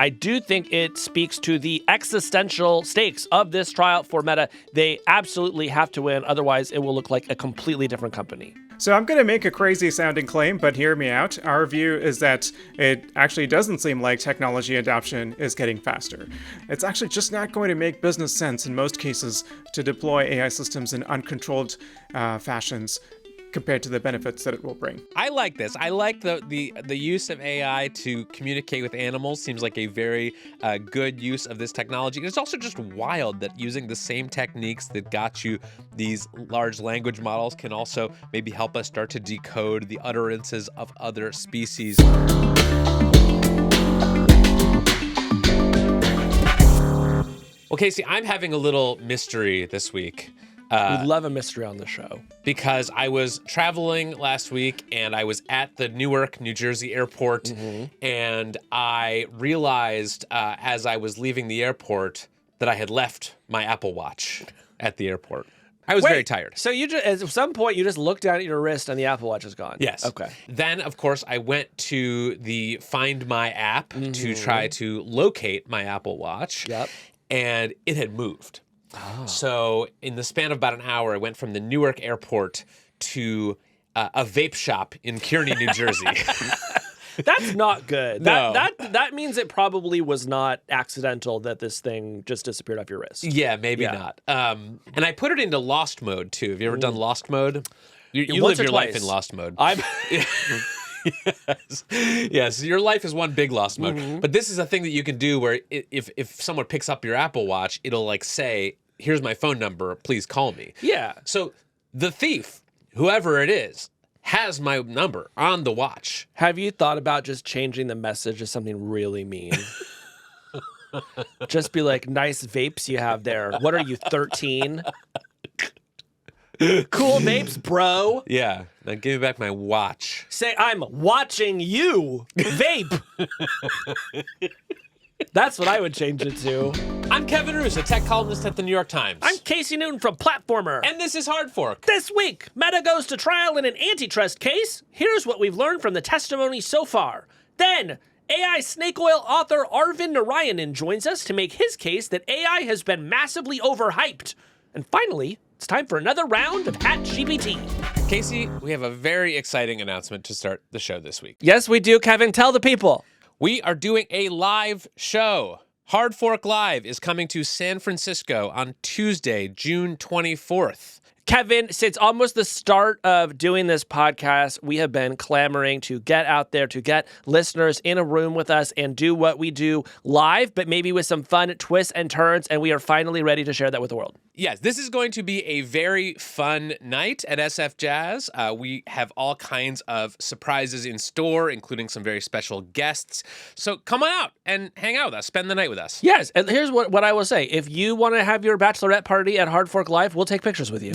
I do think it speaks to the existential stakes of this trial for Meta. They absolutely have to win, otherwise it will look like a completely different company. So I'm going to make a crazy sounding claim, but hear me out. Our view is that it actually doesn't seem like technology adoption is getting faster. It's actually just not going to make business sense in most cases to deploy AI systems in uncontrolled fashions compared to the benefits that it will bring. I like this. I like the use of AI to communicate with animals. Seems like a very good use of this technology. And it's also just wild that using the same techniques that got you these large language models can also maybe help us start to decode the utterances of other species. Well, Casey, I'm having a little mystery this week. We love a mystery on the show. Because I was traveling last week and I was at the Newark, New Jersey airport, and I realized as I was leaving the airport that I had left my Apple Watch at the airport. I was very tired. So you just, at some point, you just look down at your wrist and the Apple Watch is gone. Yes. Okay. Then, of course, I went to the Find My app to try to locate my Apple Watch. Yep. And it had moved. Oh. So in the span of about an hour, I went from the Newark airport to a vape shop in Kearney, New Jersey. That's not good. No. That means it probably was not accidental that this thing just disappeared off your wrist. Yeah, maybe not. And I put it into lost mode, too. Have you ever done lost mode? You live your life in lost mode. Yes, your life is one big lost mode. But this is a thing that you can do where if someone picks up your Apple Watch, it'll like say, here's my phone number, please call me. Yeah. So the thief, whoever it is, has my number on the watch. Have you thought about just changing the message to something really mean? Just be like, nice vapes you have there. What are you, 13? Cool vapes, bro. Yeah. Now give me back my watch. Say, I'm watching you vape. That's what I would change it to. I'm Kevin Roose, a tech columnist at the New York Times. I'm Casey Newton from Platformer. And this is Hard Fork. This week, Meta goes to trial in an antitrust case. Here's what we've learned from the testimony so far. Then, AI snake oil author Arvind Narayanan joins us to make his case that AI has been massively overhyped. And finally, it's time for another round of HatGPT. Casey, we have a very exciting announcement to start the show this week. Yes, we do, Kevin. Tell the people. We are doing a live show. Hard Fork Live is coming to San Francisco on Tuesday, June 24th. Kevin, since almost the start of doing this podcast, we have been clamoring to get out there, to get listeners in a room with us and do what we do live, but maybe with some fun twists and turns, and we are finally ready to share that with the world. Yes, this is going to be a very fun night at SFJAZZ. We have all kinds of surprises in store, including some very special guests. So come on out and hang out with us. Spend the night with us. Yes, and here's what I will say. If you want to have your bachelorette party at Hard Fork Live, we'll take pictures with you.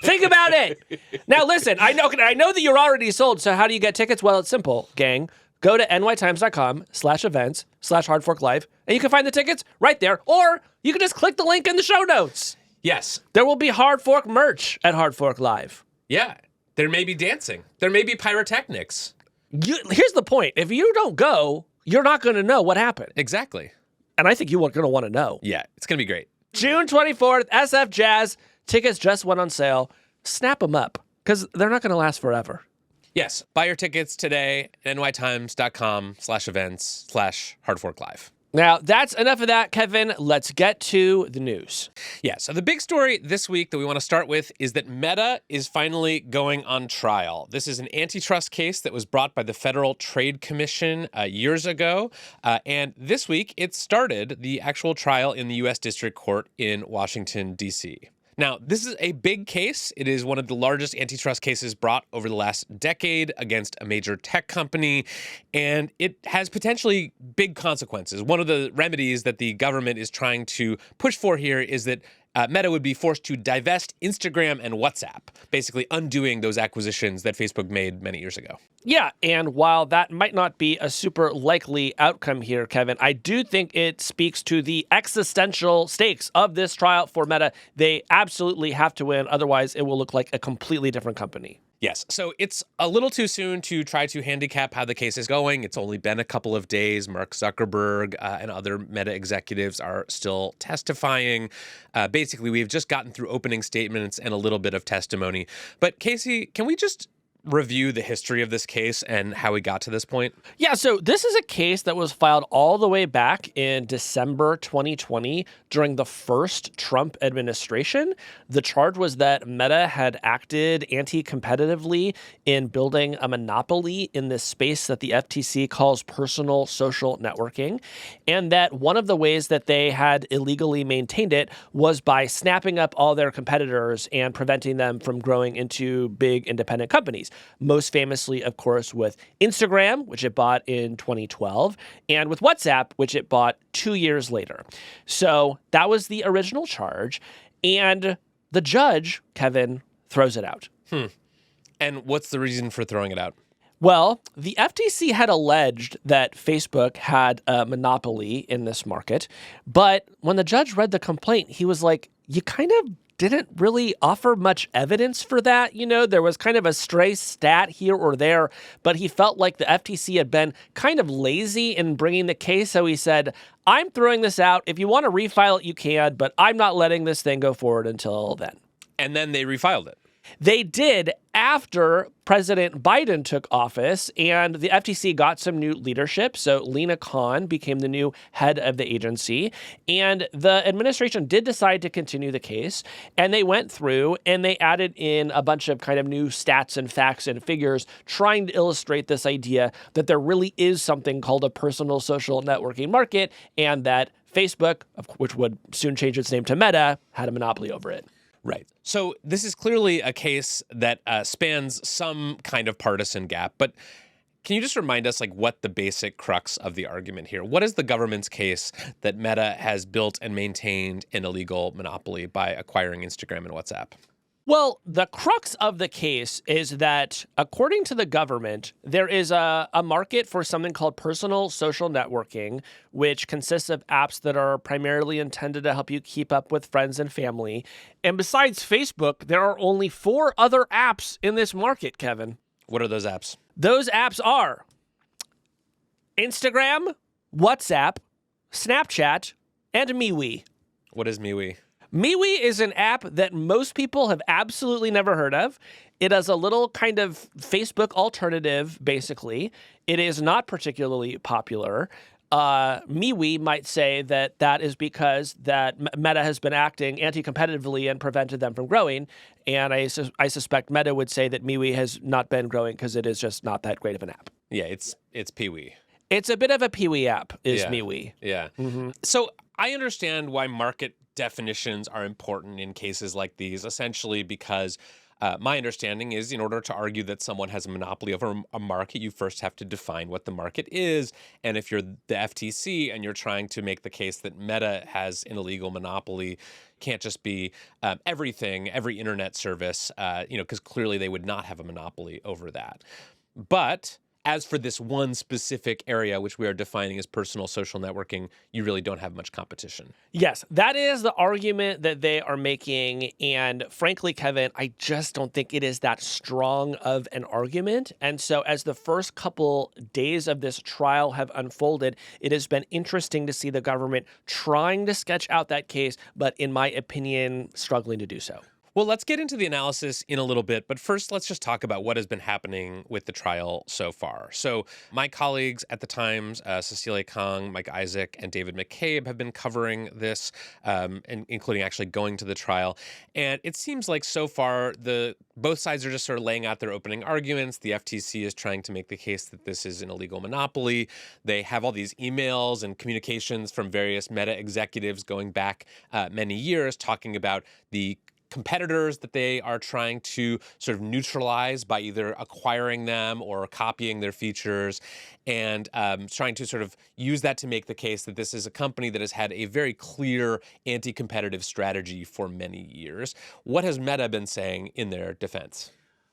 Think about it. Now, listen, I know that you're already sold, so how do you get tickets? Well, it's simple, gang. Go to nytimes.com/events/hardforklive, and you can find the tickets right there, or you can just click the link in the show notes. Yes. There will be Hard Fork merch at Hard Fork Live. Yeah. There may be dancing. There may be pyrotechnics. Here's the point. If you don't go, you're not going to know what happened. Exactly. And I think you're going to want to know. Yeah, it's going to be great. June 24th, SFJAZZ. Tickets just went on sale. Snap them up, because they're not going to last forever. Yes. Buy your tickets today at nytimes.com/events/hardforklive. Now, that's enough of that, Kevin. Let's get to the news. Yeah, so the big story this week that we want to start with is that Meta is finally going on trial. This is an antitrust case that was brought by the Federal Trade Commission years ago. And this week, it started the actual trial in the U.S. District Court in Washington, D.C. Now, this is a big case. It is one of the largest antitrust cases brought over the last decade against a major tech company, and it has potentially big consequences. One of the remedies that the government is trying to push for here is that Meta would be forced to divest Instagram and WhatsApp, basically undoing those acquisitions that Facebook made many years ago. Yeah, and while that might not be a super likely outcome here, Kevin, I do think it speaks to the existential stakes of this trial for Meta. They absolutely have to win, otherwise it will look like a completely different company. Yes. So it's a little too soon to try to handicap how the case is going. It's only been a couple of days. Mark Zuckerberg and other Meta executives are still testifying. Basically, we've just gotten through opening statements and a little bit of testimony. But Casey, can we just review the history of this case and how we got to this point? Yeah, so this is a case that was filed all the way back in December 2020 during the first Trump administration. The charge was that Meta had acted anti-competitively in building a monopoly in this space that the FTC calls personal social networking, and that one of the ways that they had illegally maintained it was by snapping up all their competitors and preventing them from growing into big independent companies. Most famously, of course, with Instagram, which it bought in 2012, and with WhatsApp, which it bought 2 years later. So that was the original charge. And the judge, Kevin, throws it out. And what's the reason for throwing it out? Well, the FTC had alleged that Facebook had a monopoly in this market. But when the judge read the complaint, he was like, you kind of didn't really offer much evidence for that. You know, there was kind of a stray stat here or there, but he felt like the FTC had been kind of lazy in bringing the case. So he said, I'm throwing this out. If you want to refile it, you can, but I'm not letting this thing go forward until then. And then they refiled it. They did after President Biden took office and the FTC got some new leadership. So Lena Khan became the new head of the agency. And the administration did decide to continue the case. And they went through and they added in a bunch of kind of new stats and facts and figures trying to illustrate this idea that there really is something called a personal social networking market and that Facebook, which would soon change its name to Meta, had a monopoly over it. Right. So this is clearly a case that spans some kind of partisan gap. But can you just remind us, like, what the basic crux of the argument here? What is the government's case that Meta has built and maintained an illegal monopoly by acquiring Instagram and WhatsApp? Well, the crux of the case is that, according to the government, there is a market for something called personal social networking, which consists of apps that are primarily intended to help you keep up with friends and family. And besides Facebook, there are only 4 other apps in this market, Kevin. What are those apps? Those apps are Instagram, WhatsApp, Snapchat, and MeWe. What is MeWe? MeWe is an app that most people have absolutely never heard of. It is a little kind of Facebook alternative, basically. It is not particularly popular. MeWe might say that that is because that Meta has been acting anti-competitively and prevented them from growing. And I suspect Meta would say that MeWe has not been growing because it is just not that great of an app. Yeah, it's Pee-wee. It's a bit of a Pee-wee app, is Yeah. MeWe. Yeah. So I understand why market definitions are important in cases like these, essentially because my understanding is in order to argue that someone has a monopoly over a market, you first have to define what the market is. And if you're the FTC and you're trying to make the case that Meta has an illegal monopoly, can't just be everything, every internet service, because clearly they would not have a monopoly over that. But as for this one specific area, which we are defining as personal social networking, you really don't have much competition. Yes, that is the argument that they are making. And frankly, Kevin, I just don't think it is that strong of an argument. And so as the first couple days of this trial have unfolded, it has been interesting to see the government trying to sketch out that case, but in my opinion, struggling to do so. Well, let's get into the analysis in a little bit, but first let's just talk about what has been happening with the trial so far. So my colleagues at the Times, Cecilia Kang, Mike Isaac, and David McCabe have been covering this, and including actually going to the trial. And it seems like so far both sides are just sort of laying out their opening arguments. The FTC is trying to make the case that this is an illegal monopoly. They have all these emails and communications from various Meta executives going back many years talking about the competitors that they are trying to sort of neutralize by either acquiring them or copying their features, and trying to sort of use that to make the case that this is a company that has had a very clear anti-competitive strategy for many years. What has Meta been saying in their defense?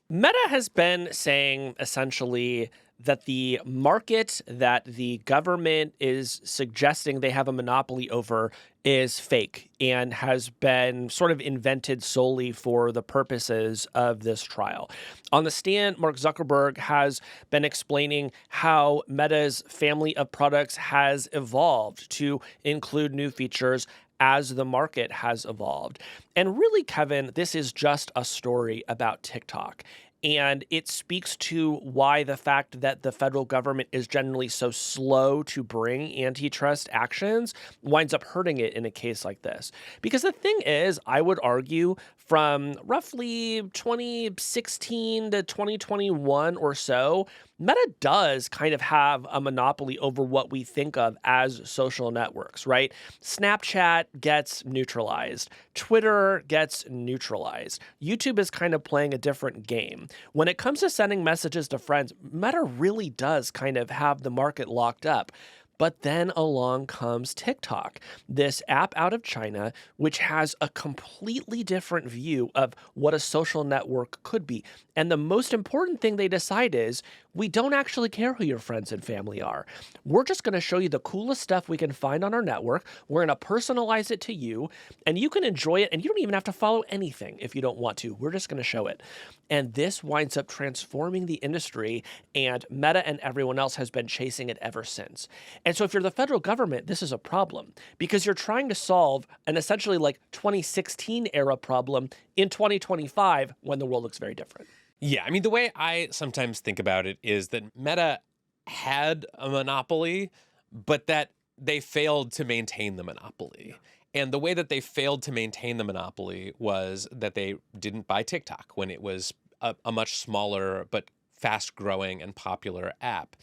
Meta has been saying essentially that the market that the government is suggesting they have a monopoly over is fake and has been sort of invented solely for the purposes of this trial. On the stand, Mark Zuckerberg has been explaining how Meta's family of products has evolved to include new features as the market has evolved. And really, Kevin, this is just a story about TikTok. And it speaks to why the fact that the federal government is generally so slow to bring antitrust actions winds up hurting it in a case like this. Because the thing is, I would argue from roughly 2016 to 2021 or so, Meta does kind of have a monopoly over what we think of as social networks, right? Snapchat gets neutralized. Twitter gets neutralized. YouTube is kind of playing a different game. When it comes to sending messages to friends, Meta really does kind of have the market locked up. But then along comes TikTok, this app out of China, which has a completely different view of what a social network could be. And the most important thing they decide is we don't actually care who your friends and family are. We're just going to show you the coolest stuff we can find on our network. We're going to personalize it to you, and you can enjoy it, and you don't even have to follow anything if you don't want to. We're just going to show it. And this winds up transforming the industry, and Meta and everyone else has been chasing it ever since. And so if you're the federal government, this is a problem because you're trying to solve an essentially like 2016 era problem in 2025 when the world looks very different. Yeah, I mean, the way I sometimes think about it is that Meta had a monopoly, but that they failed to maintain the monopoly. And the way that they failed to maintain the monopoly was that they didn't buy TikTok when it was a much smaller but fast-growing and popular app.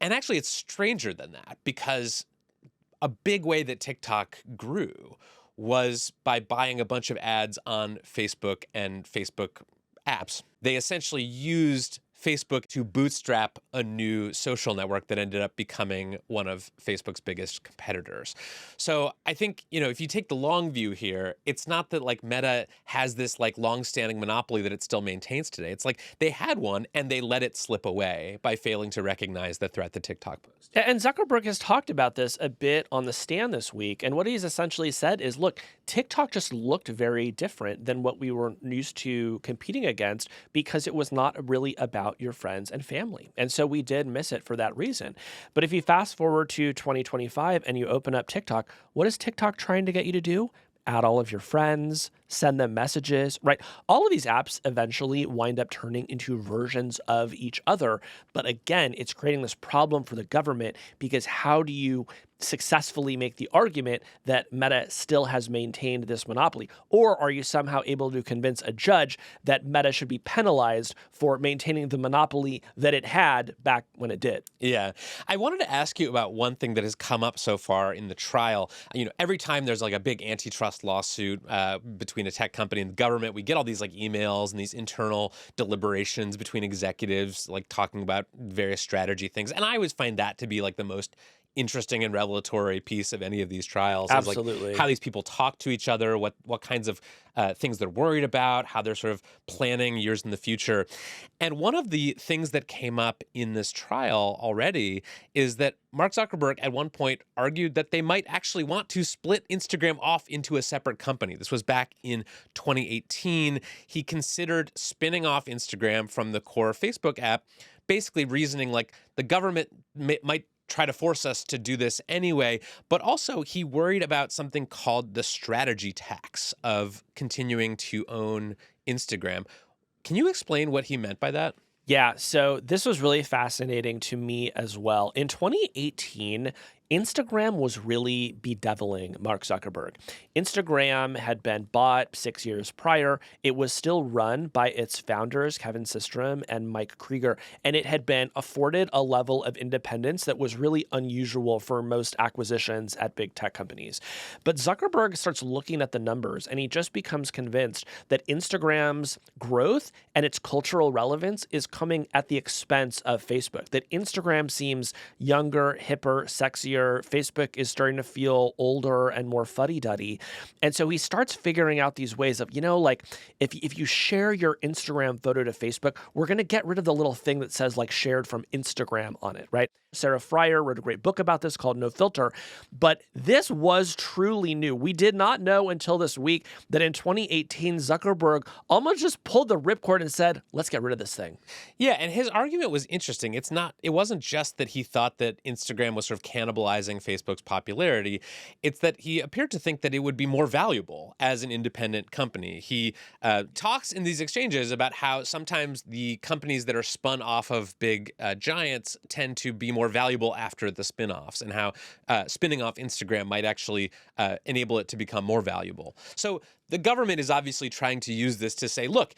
And actually, it's stranger than that because a big way that TikTok grew was by buying a bunch of ads on Facebook and Facebook apps. They essentially used Facebook to bootstrap a new social network that ended up becoming one of Facebook's biggest competitors. So I think, if you take the long view here, it's not that like Meta has this like long-standing monopoly that it still maintains today. It's like they had one and they let it slip away by failing to recognize the threat that TikTok posed. And Zuckerberg has talked about this a bit on the stand this week. And what he's essentially said is, look, TikTok just looked very different than what we were used to competing against because it was not really about your friends and family. And so we did miss it for that reason. But if you fast forward to 2025 and you open up TikTok, what is TikTok trying to get you to do? Add all of your friends, send them messages, right? All of these apps eventually wind up turning into versions of each other. But again, it's creating this problem for the government because how do you successfully make the argument that Meta still has maintained this monopoly? Or are you somehow able to convince a judge that Meta should be penalized for maintaining the monopoly that it had back when it did? Yeah. I wanted to ask you about one thing that has come up so far in the trial. Every time there's like a big antitrust lawsuit between a tech company and the government, we get all these like emails and these internal deliberations between executives, like talking about various strategy things. And I always find that to be like the most interesting and revelatory piece of any of these trials. Absolutely. Is like how these people talk to each other, what kinds of things they're worried about, how they're sort of planning years in the future. And one of the things that came up in this trial already is that Mark Zuckerberg at one point argued that they might actually want to split Instagram off into a separate company. This was back in 2018. He considered spinning off Instagram from the core Facebook app, basically reasoning like the government might try to force us to do this anyway, but also he worried about something called the strategy tax of continuing to own Instagram. Can you explain what he meant by that? Yeah, so this was really fascinating to me as well. In 2018, Instagram was really bedeviling Mark Zuckerberg. Instagram had been bought 6 years prior. It was still run by its founders, Kevin Systrom and Mike Krieger, and it had been afforded a level of independence that was really unusual for most acquisitions at big tech companies. But Zuckerberg starts looking at the numbers, and he just becomes convinced that Instagram's growth and its cultural relevance is coming at the expense of Facebook, that Instagram seems younger, hipper, sexier, earlier, Facebook is starting to feel older and more fuddy-duddy. And so he starts figuring out these ways of, like if you share your Instagram photo to Facebook, we're going to get rid of the little thing that says like shared from Instagram on it, right? Sarah Fryer wrote a great book about this called No Filter, but this was truly new. We did not know until this week that in 2018, Zuckerberg almost just pulled the ripcord and said, let's get rid of this thing. Yeah, and his argument was interesting. It wasn't just that he thought that Instagram was sort of cannibalizing Facebook's popularity. It's that he appeared to think that it would be more valuable as an independent company. He talks in these exchanges about how sometimes the companies that are spun off of big giants tend to be more valuable after the spin-offs, and how spinning off Instagram might actually enable it to become more valuable. So the government is obviously trying to use this to say, look,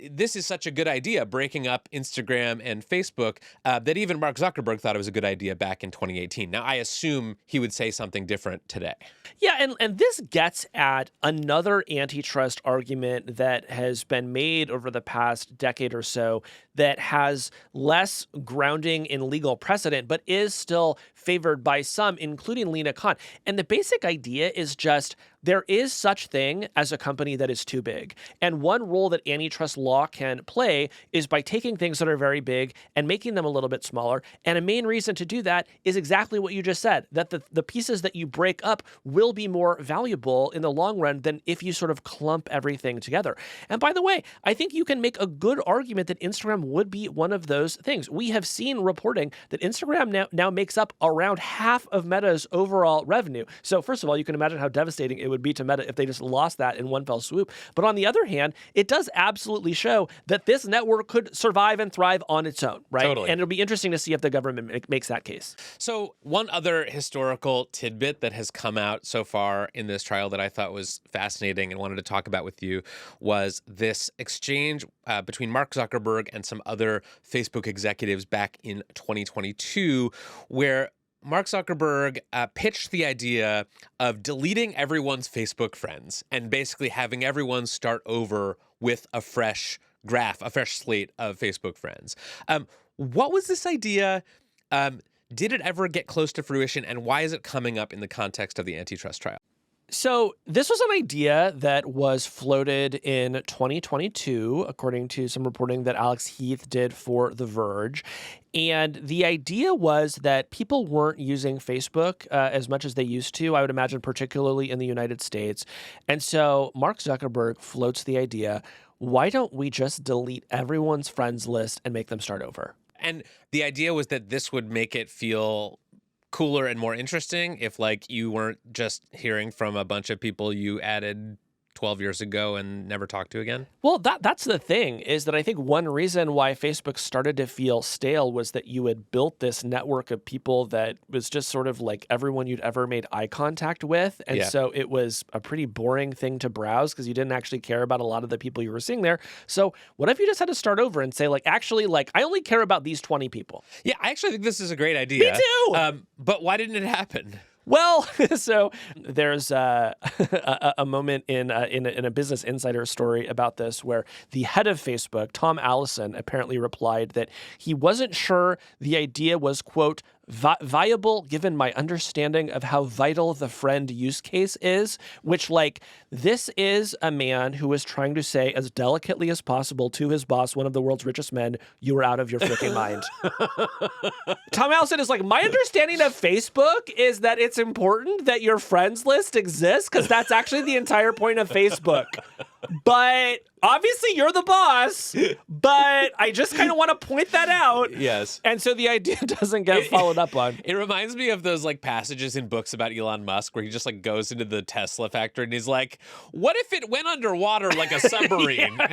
this is such a good idea, breaking up Instagram and Facebook, that even Mark Zuckerberg thought it was a good idea back in 2018. Now, I assume he would say something different today. Yeah, and this gets at another antitrust argument that has been made over the past decade or so that has less grounding in legal precedent, but is still favored by some, including Lena Khan. And the basic idea is just there is such thing as a company that is too big. And one role that antitrust law can play is by taking things that are very big and making them a little bit smaller. And a main reason to do that is exactly what you just said, that the pieces that you break up will be more valuable in the long run than if you sort of clump everything together. And by the way, I think you can make a good argument that Instagram would be one of those things. We have seen reporting that Instagram now makes up around half of Meta's overall revenue. So first of all, you can imagine how devastating it would be to Meta if they just lost that in one fell swoop. But on the other hand, it does absolutely show that this network could survive and thrive on its own, right? Totally. And it'll be interesting to see if the government makes that case. So one other historical tidbit that has come out so far in this trial that I thought was fascinating and wanted to talk about with you was this exchange between Mark Zuckerberg and some other Facebook executives back in 2022, where Mark Zuckerberg pitched the idea of deleting everyone's Facebook friends and basically having everyone start over with a fresh graph, a fresh slate of Facebook friends. What was this idea? Did it ever get close to fruition? And why is it coming up in the context of the antitrust trial? So this was an idea that was floated in 2022, according to some reporting that Alex Heath did for The Verge. And the idea was that people weren't using Facebook as much as they used to, I would imagine, particularly in the United States. And so Mark Zuckerberg floats the idea, why don't we just delete everyone's friends list and make them start over? And the idea was that this would make it feel cooler and more interesting if, like, you weren't just hearing from a bunch of people you added 12 years ago and never talked to again? Well, that's the thing, is that I think one reason why Facebook started to feel stale was that you had built this network of people that was just sort of like everyone you'd ever made eye contact with. And so it was a pretty boring thing to browse because you didn't actually care about a lot of the people you were seeing there. So what if you just had to start over and say, like, actually, like, I only care about these 20 people? Yeah, I actually think this is a great idea. Me too! But why didn't it happen? Well, so there's a moment in a Business Insider story about this where the head of Facebook, Tom Allison, apparently replied that he wasn't sure the idea was, quote, viable given my understanding of how vital the friend use case is, which, like, this is a man who is trying to say as delicately as possible to his boss, one of the world's richest men, you are out of your freaking mind. Tom Allison is like, my understanding of Facebook is that it's important that your friends list exists because that's actually the entire point of Facebook. But obviously you're the boss, but I just kind of want to point that out. Yes. And so the idea doesn't get followed up on. It reminds me of those, like, passages in books about Elon Musk where he just, like, goes into the Tesla factory and he's like, what if it went underwater like a submarine? Yeah.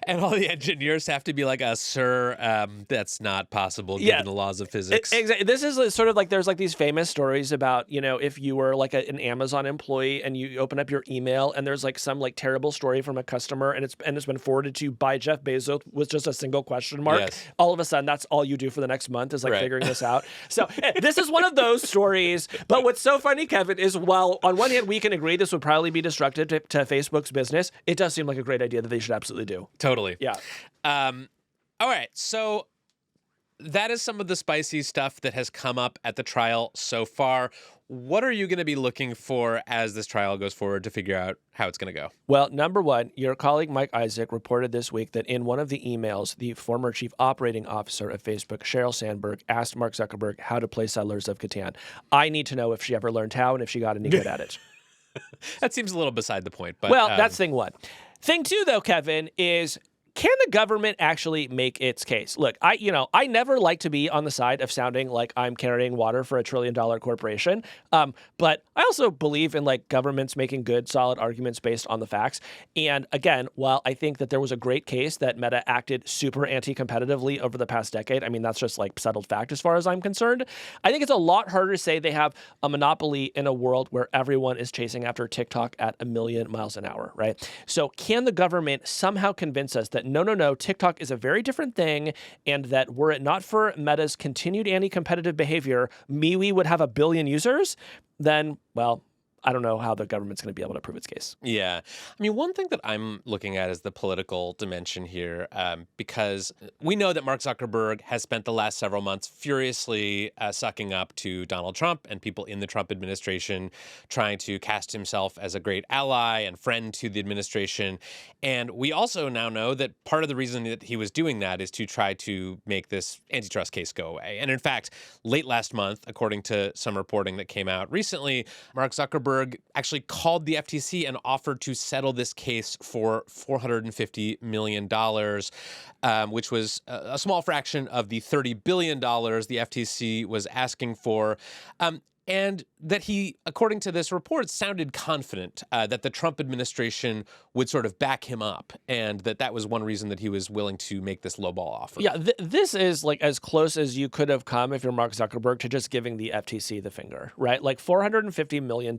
And all the engineers have to be like, sir, that's not possible given the laws of physics. Exactly. This is sort of like, there's like these famous stories about, you know, if you were like an Amazon employee and you open up your email and there's like some like terrible story from a customer and it's been forwarded to you by Jeff Bezos with just a single question mark. Yes. All of a sudden, that's all you do for the next month is like figuring this out. So this is one of those stories. But what's so funny, Kevin, is while on one hand we can agree this would probably be destructive to Facebook's business, it does seem like a great idea that they should absolutely do. Totally. Yeah. All right. So that is some of the spicy stuff that has come up at the trial so far. What are you going to be looking for as this trial goes forward to figure out how it's going to go? Well, number one, your colleague Mike Isaac reported this week that in one of the emails, the former chief operating officer of Facebook, Sheryl Sandberg, asked Mark Zuckerberg how to play Settlers of Catan. I need to know if she ever learned how and if she got any good at it. That seems a little beside the point. But, well, that's thing one. Thing two, though, Kevin, is can the government actually make its case? Look, I never like to be on the side of sounding like I'm carrying water for $1 trillion corporation. But I also believe in like governments making good, solid arguments based on the facts. And again, while I think that there was a great case that Meta acted super anti-competitively over the past decade, I mean, that's just like settled fact as far as I'm concerned. I think it's a lot harder to say they have a monopoly in a world where everyone is chasing after TikTok at 1,000,000 miles an hour, right? So can the government somehow convince us that no, TikTok is a very different thing, and that were it not for Meta's continued anti-competitive behavior, MeWe would have 1 billion users? Then, well, I don't know how the government's going to be able to prove its case. Yeah. I mean, one thing that I'm looking at is the political dimension here, because we know that Mark Zuckerberg has spent the last several months furiously sucking up to Donald Trump and people in the Trump administration, trying to cast himself as a great ally and friend to the administration. And we also now know that part of the reason that he was doing that is to try to make this antitrust case go away. And in fact, late last month, according to some reporting that came out recently, Mark Zuckerberg actually called the FTC and offered to settle this case for $450 million, which was a small fraction of the $30 billion the FTC was asking for. And that he, according to this report, sounded confident that the Trump administration would sort of back him up, and that was one reason that he was willing to make this lowball offer. Yeah, this is like as close as you could have come if you're Mark Zuckerberg to just giving the FTC the finger, right? Like $450 million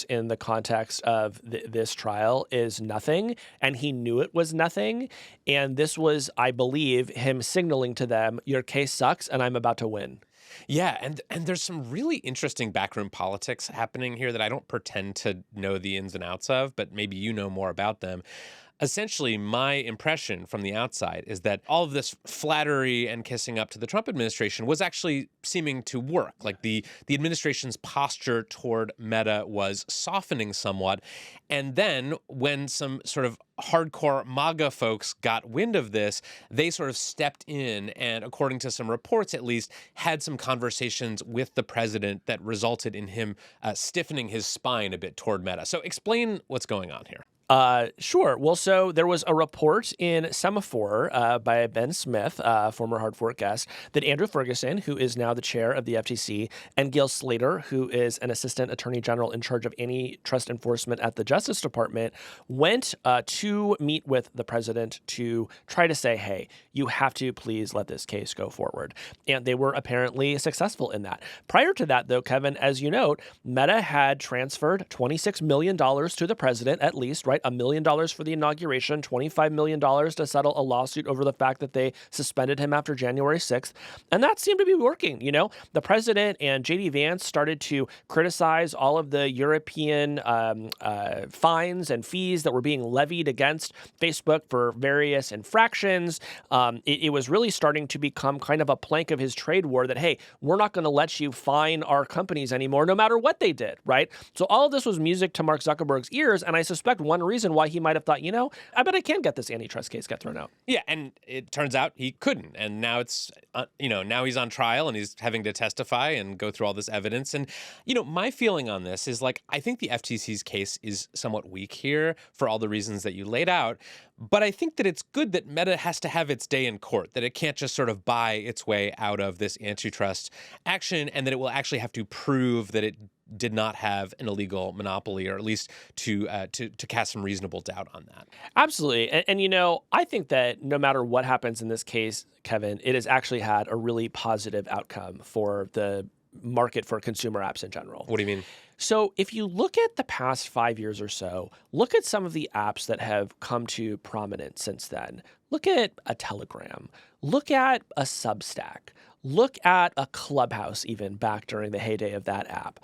in the context of this trial is nothing, and he knew it was nothing. And this was, I believe, him signaling to them, your case sucks and I'm about to win. Yeah, and there's some really interesting backroom politics happening here that I don't pretend to know the ins and outs of, but maybe you know more about them. Essentially, my impression from the outside is that all of this flattery and kissing up to the Trump administration was actually seeming to work. Like the administration's posture toward Meta was softening somewhat. And then when some sort of hardcore MAGA folks got wind of this, they sort of stepped in and, according to some reports at least, had some conversations with the president that resulted in him stiffening his spine a bit toward Meta. So explain what's going on here. Sure. Well, so there was a report in Semaphore by Ben Smith, former Hard Fork guest, that Andrew Ferguson, who is now the chair of the FTC, and Gail Slater, who is an assistant attorney general in charge of antitrust enforcement at the Justice Department, went to meet with the president to try to say, hey, you have to please let this case go forward. And they were apparently successful in that. Prior to that, though, Kevin, as you note, Meta had transferred $26 million to the president, at least, right? $1 million for the inauguration, $25 million to settle a lawsuit over the fact that they suspended him after January 6th. And that seemed to be working. You know, the president and J.D. Vance started to criticize all of the European fines and fees that were being levied against Facebook for various infractions. It was really starting to become kind of a plank of his trade war that, hey, we're not going to let you fine our companies anymore, no matter what they did, right? So all of this was music to Mark Zuckerberg's ears, and I suspect one reason why he might have thought, you know, I bet I can get this antitrust case get thrown out. Yeah, and it turns out he couldn't. And now it's, now he's on trial and he's having to testify and go through all this evidence. And, my feeling on this is like, I think the FTC's case is somewhat weak here for all the reasons that you laid out. But I think that it's good that Meta has to have its day in court, that it can't just sort of buy its way out of this antitrust action, and that it will actually have to prove that it did not have an illegal monopoly, or at least to cast some reasonable doubt on that. Absolutely. And I think that no matter what happens in this case, Kevin, it has actually had a really positive outcome for the market for consumer apps in general. What do you mean? So if you look at the past 5 years or so, look at some of the apps that have come to prominence since then. Look at a Telegram. Look at a Substack. Look at a Clubhouse, even back during the heyday of that app.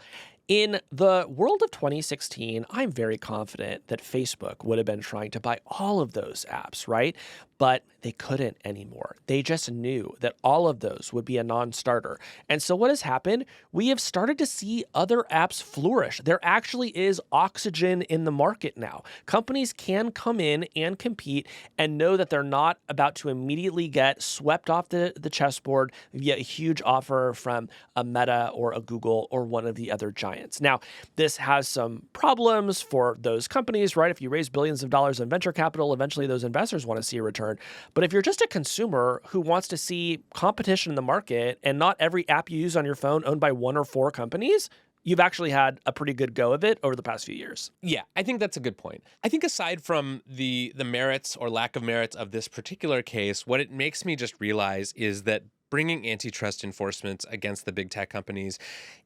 In the world of 2016, I'm very confident that Facebook would have been trying to buy all of those apps, right? But they couldn't anymore. They just knew that all of those would be a non-starter. And so what has happened? We have started to see other apps flourish. There actually is oxygen in the market now. Companies can come in and compete and know that they're not about to immediately get swept off the chessboard via a huge offer from a Meta or a Google or one of the other giants. Now, this has some problems for those companies, right? If you raise billions of dollars in venture capital, eventually those investors want to see a return. But if you're just a consumer who wants to see competition in the market and not every app you use on your phone owned by 1 or 4 companies, you've actually had a pretty good go of it over the past few years. Yeah, I think that's a good point. I think aside from the merits or lack of merits of this particular case, what it makes me just realize is that bringing antitrust enforcements against the big tech companies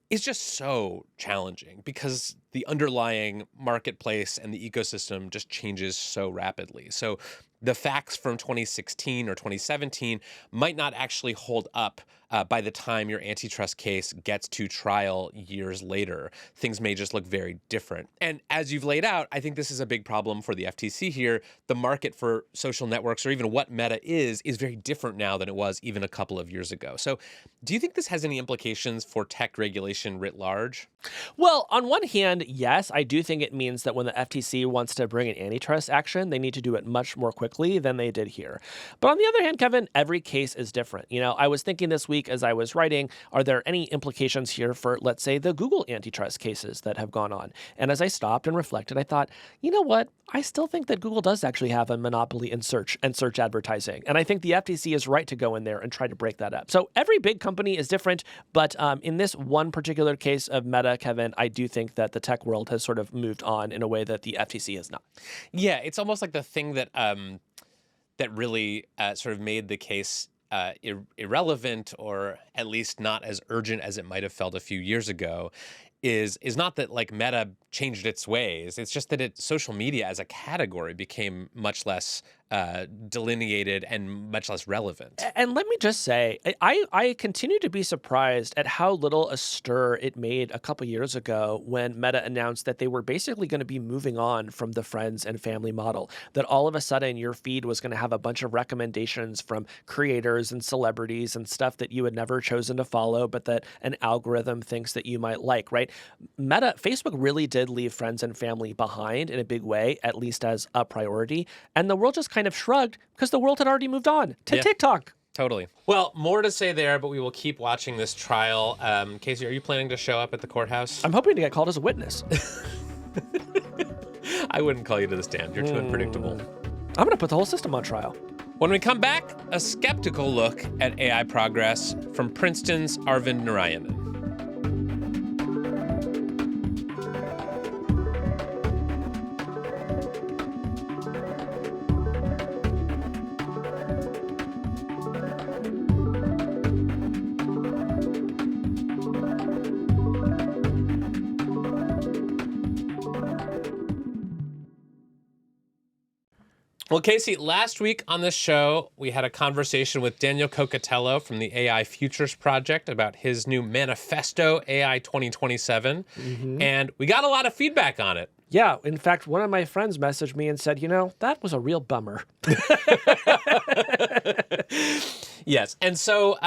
is just so challenging because the underlying marketplace and the ecosystem just changes so rapidly. So the facts from 2016 or 2017 might not actually hold up by the time your antitrust case gets to trial years later. Things may just look very different. And as you've laid out, I think this is a big problem for the FTC here. The market for social networks, or even what Meta is very different now than it was even a couple of years ago. So do you think this has any implications for tech regulation writ large? Well, on one hand, yes, I do think it means that when the FTC wants to bring an antitrust action, they need to do it much more quickly than they did here. But on the other hand, Kevin, every case is different. I was thinking this week as I was writing, are there any implications here for, let's say, the Google antitrust cases that have gone on? And as I stopped and reflected, I thought, you know what? I still think that Google does actually have a monopoly in search and search advertising. And I think the FTC is right to go in there and try to break that up. So every big company is different. But in this one particular case of Meta, Kevin, I do think that the tech world has sort of moved on in a way that the FTC has not. Yeah, it's almost like the thing that that really sort of made the case irrelevant, or at least not as urgent as it might have felt a few years ago, is not that like Meta changed its ways. It's just that social media as a category became much less delineated and much less relevant. And let me just say, I continue to be surprised at how little a stir it made a couple years ago when Meta announced that they were basically going to be moving on from the friends and family model, that all of a sudden your feed was going to have a bunch of recommendations from creators and celebrities and stuff that you had never chosen to follow, but that an algorithm thinks that you might like, right? Facebook really did leave friends and family behind in a big way, at least as a priority. And the world just kind of shrugged because the world had already moved on to TikTok. Totally. Well, more to say there, but we will keep watching this trial. Casey, are you planning to show up at the courthouse? I'm hoping to get called as a witness. I wouldn't call you to the stand. You're too unpredictable. I'm going to put the whole system on trial. When we come back, a skeptical look at AI progress from Princeton's Arvind Narayanan. Well, Casey, last week on this show, we had a conversation with Daniel Cocatello from the AI Futures Project about his new manifesto, AI 2027, and we got a lot of feedback on it. Yeah, in fact, one of my friends messaged me and said, that was a real bummer. Yes, and so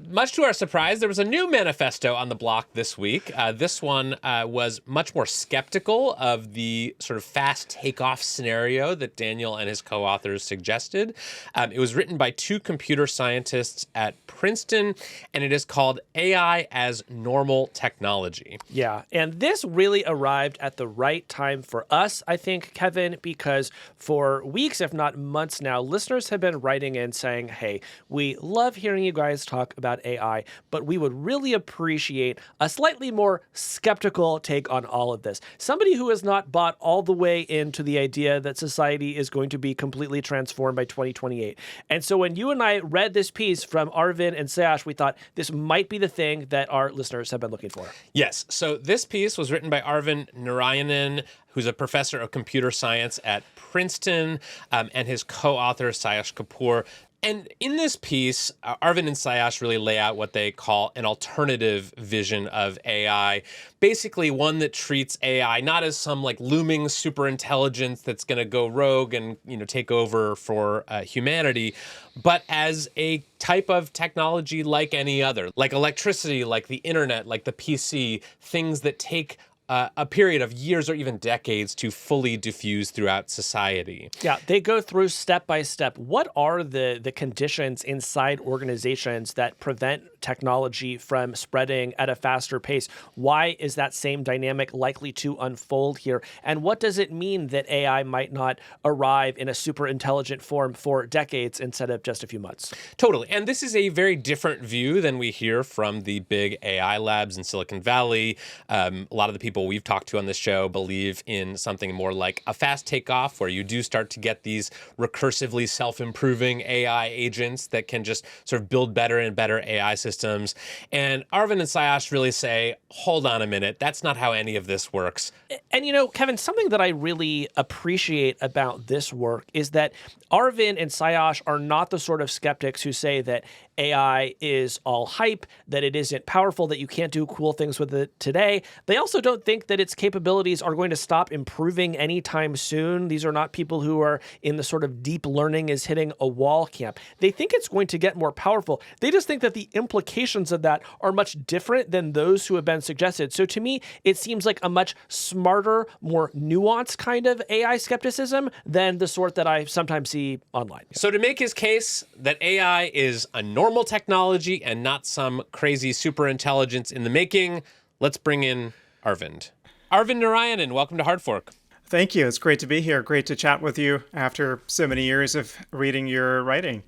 much to our surprise, there was a new manifesto on the block this week. This one was much more skeptical of the sort of fast takeoff scenario that Daniel and his co-authors suggested. It was written by 2 computer scientists at Princeton, and it is called AI as Normal Technology. Yeah, and this really arrived at the right time for us, I think, Kevin, because for weeks, if not months now, listeners have been writing in saying, hey, we love hearing you guys talk about AI, but we would really appreciate a slightly more skeptical take on all of this. Somebody who has not bought all the way into the idea that society is going to be completely transformed by 2028. And so when you and I read this piece from Arvind and SFJAZZ, we thought this might be the thing that our listeners have been looking for. Yes. So this piece was written by Arvind Narayanan, who's a professor of computer science at Princeton, and his co-author, Sayesh Kapoor. And in this piece, Arvind and Sayash really lay out what they call an alternative vision of AI, basically one that treats AI not as some like looming super intelligence that's going to go rogue and take over for humanity, but as a type of technology like any other, like electricity, like the internet, like the PC, things that take a period of years or even decades to fully diffuse throughout society. Yeah, they go through step by step. What are the conditions inside organizations that prevent technology from spreading at a faster pace? Why is that same dynamic likely to unfold here? And what does it mean that AI might not arrive in a super intelligent form for decades instead of just a few months? Totally. And this is a very different view than we hear from the big AI labs in Silicon Valley. A lot of the people we've talked to on this show believe in something more like a fast takeoff, where you do start to get these recursively self-improving AI agents that can just sort of build better and better AI systems. And Arvind and Sayash really say, hold on a minute, that's not how any of this works. And Kevin, something that I really appreciate about this work is that Arvind and Sayash are not the sort of skeptics who say that AI is all hype, that it isn't powerful, that you can't do cool things with it today. They also don't think that its capabilities are going to stop improving anytime soon. These are not people who are in the sort of deep learning is hitting a wall camp. They think it's going to get more powerful. They just think that the implications of that are much different than those who have been suggested. So to me, it seems like a much smarter, more nuanced kind of AI skepticism than the sort that I sometimes see online. So to make his case that AI is a normal technology and not some crazy super intelligence in the making, let's bring in Arvind. Arvind Narayanan, welcome to Hard Fork. Thank you. It's great to be here. Great to chat with you after so many years of reading your writing.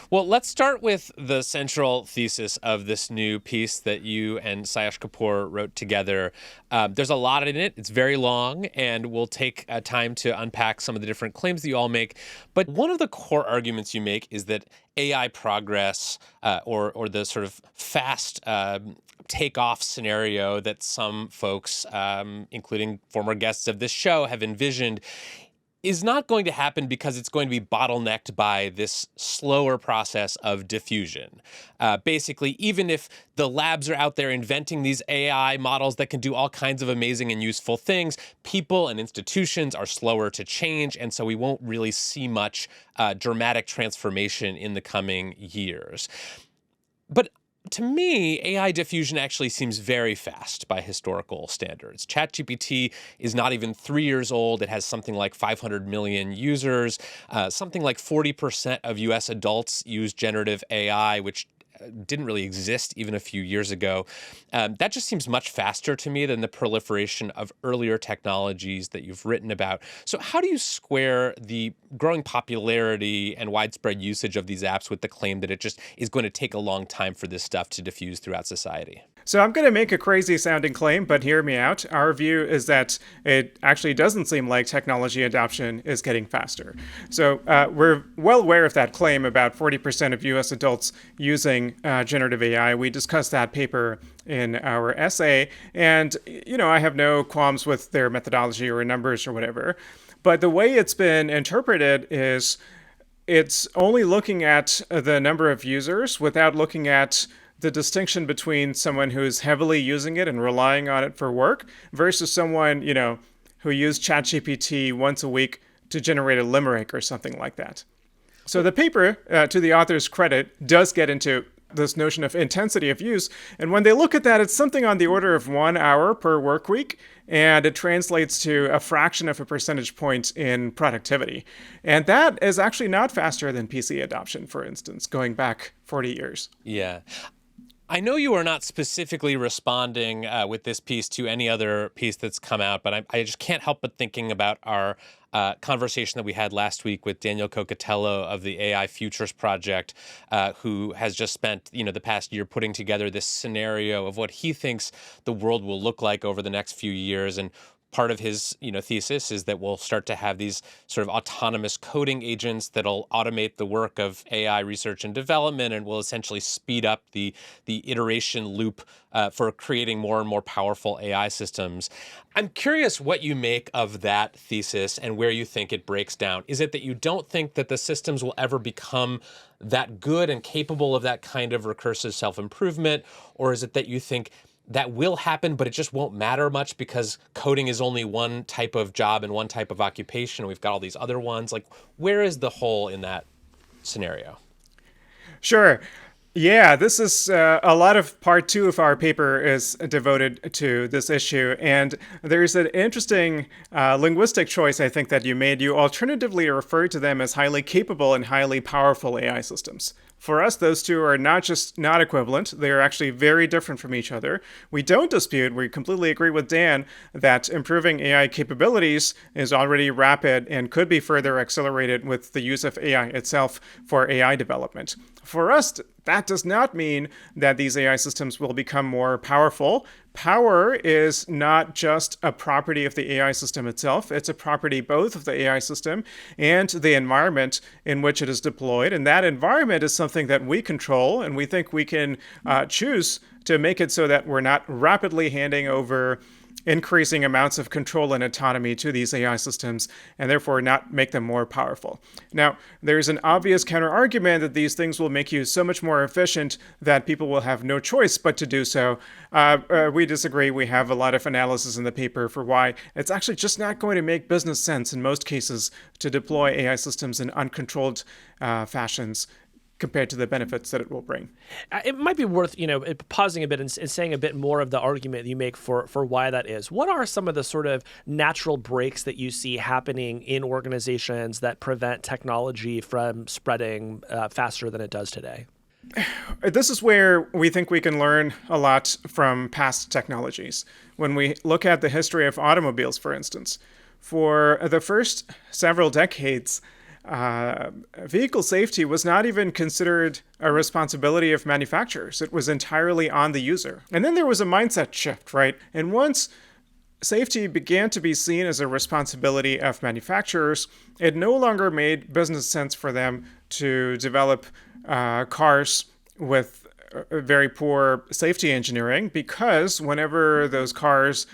Well, let's start with the central thesis of this new piece that you and Sayash Kapoor wrote together. There's a lot in it. It's very long, and we'll take time to unpack some of the different claims that you all make. But one of the core arguments you make is that AI progress or the sort of fast takeoff scenario that some folks, including former guests of this show, have envisioned is not going to happen because it's going to be bottlenecked by this slower process of diffusion. Basically, even if the labs are out there inventing these AI models that can do all kinds of amazing and useful things, people and institutions are slower to change, and so we won't really see much dramatic transformation in the coming years. But to me, AI diffusion actually seems very fast by historical standards. ChatGPT is not even 3 years old. It has something like 500 million users. Something like 40% of US adults use generative AI, which didn't really exist even a few years ago. That just seems much faster to me than the proliferation of earlier technologies that you've written about. So how do you square the growing popularity and widespread usage of these apps with the claim that it just is going to take a long time for this stuff to diffuse throughout society? So I'm going to make a crazy sounding claim, but hear me out. Our view is that it actually doesn't seem like technology adoption is getting faster. So we're well aware of that claim about 40% of US adults using generative AI. We discussed that paper in our essay, and I have no qualms with their methodology or numbers or whatever. But the way it's been interpreted is it's only looking at the number of users without looking at the distinction between someone who's heavily using it and relying on it for work versus someone, who used ChatGPT once a week to generate a limerick or something like that. So the paper, to the author's credit, does get into this notion of intensity of use. And when they look at that, it's something on the order of 1 hour per work week. And it translates to a fraction of a percentage point in productivity. And that is actually not faster than PC adoption, for instance, going back 40 years. Yeah. I know you are not specifically responding with this piece to any other piece that's come out, but I just can't help but thinking about our conversation that we had last week with Daniel Cocatello of the AI Futures Project, who has just spent the past year putting together this scenario of what he thinks the world will look like over the next few years. And part of his thesis is that we'll start to have these sort of autonomous coding agents that'll automate the work of AI research and development and will essentially speed up the iteration loop for creating more and more powerful AI systems. I'm curious what you make of that thesis and where you think it breaks down. Is it that you don't think that the systems will ever become that good and capable of that kind of recursive self-improvement, or is it that you think that will happen, but it just won't matter much because coding is only one type of job and one type of occupation, and we've got all these other ones? Like, where is the hole in that scenario? Sure. Yeah, this is a lot of part 2 of our paper is devoted to this issue. And there's an interesting linguistic choice, I think, that you made. You alternatively refer to them as highly capable and highly powerful AI systems. For us, those two are not just not equivalent, they are actually very different from each other. We don't dispute, we completely agree with Dan, that improving AI capabilities is already rapid and could be further accelerated with the use of AI itself for AI development. For us, that does not mean that these AI systems will become more powerful. Power is not just a property of the AI system itself. It's a property both of the AI system and the environment in which it is deployed. And that environment is something that we control, and we think we can choose to make it so that we're not rapidly handing over increasing amounts of control and autonomy to these AI systems, and therefore not make them more powerful. Now, there's an obvious counter-argument that these things will make you so much more efficient that people will have no choice but to do so. We disagree. We have a lot of analysis in the paper for why it's actually just not going to make business sense in most cases to deploy AI systems in uncontrolled fashions compared to the benefits that it will bring. It might be worth, pausing a bit and saying a bit more of the argument you make for why that is. What are some of the sort of natural breaks that you see happening in organizations that prevent technology from spreading faster than it does today? This is where we think we can learn a lot from past technologies. When we look at the history of automobiles, for instance, for the first several decades, vehicle safety was not even considered a responsibility of manufacturers. It was entirely on the user. And then there was a mindset shift, right? And once safety began to be seen as a responsibility of manufacturers, it no longer made business sense for them to develop cars with very poor safety engineering, because whenever those cars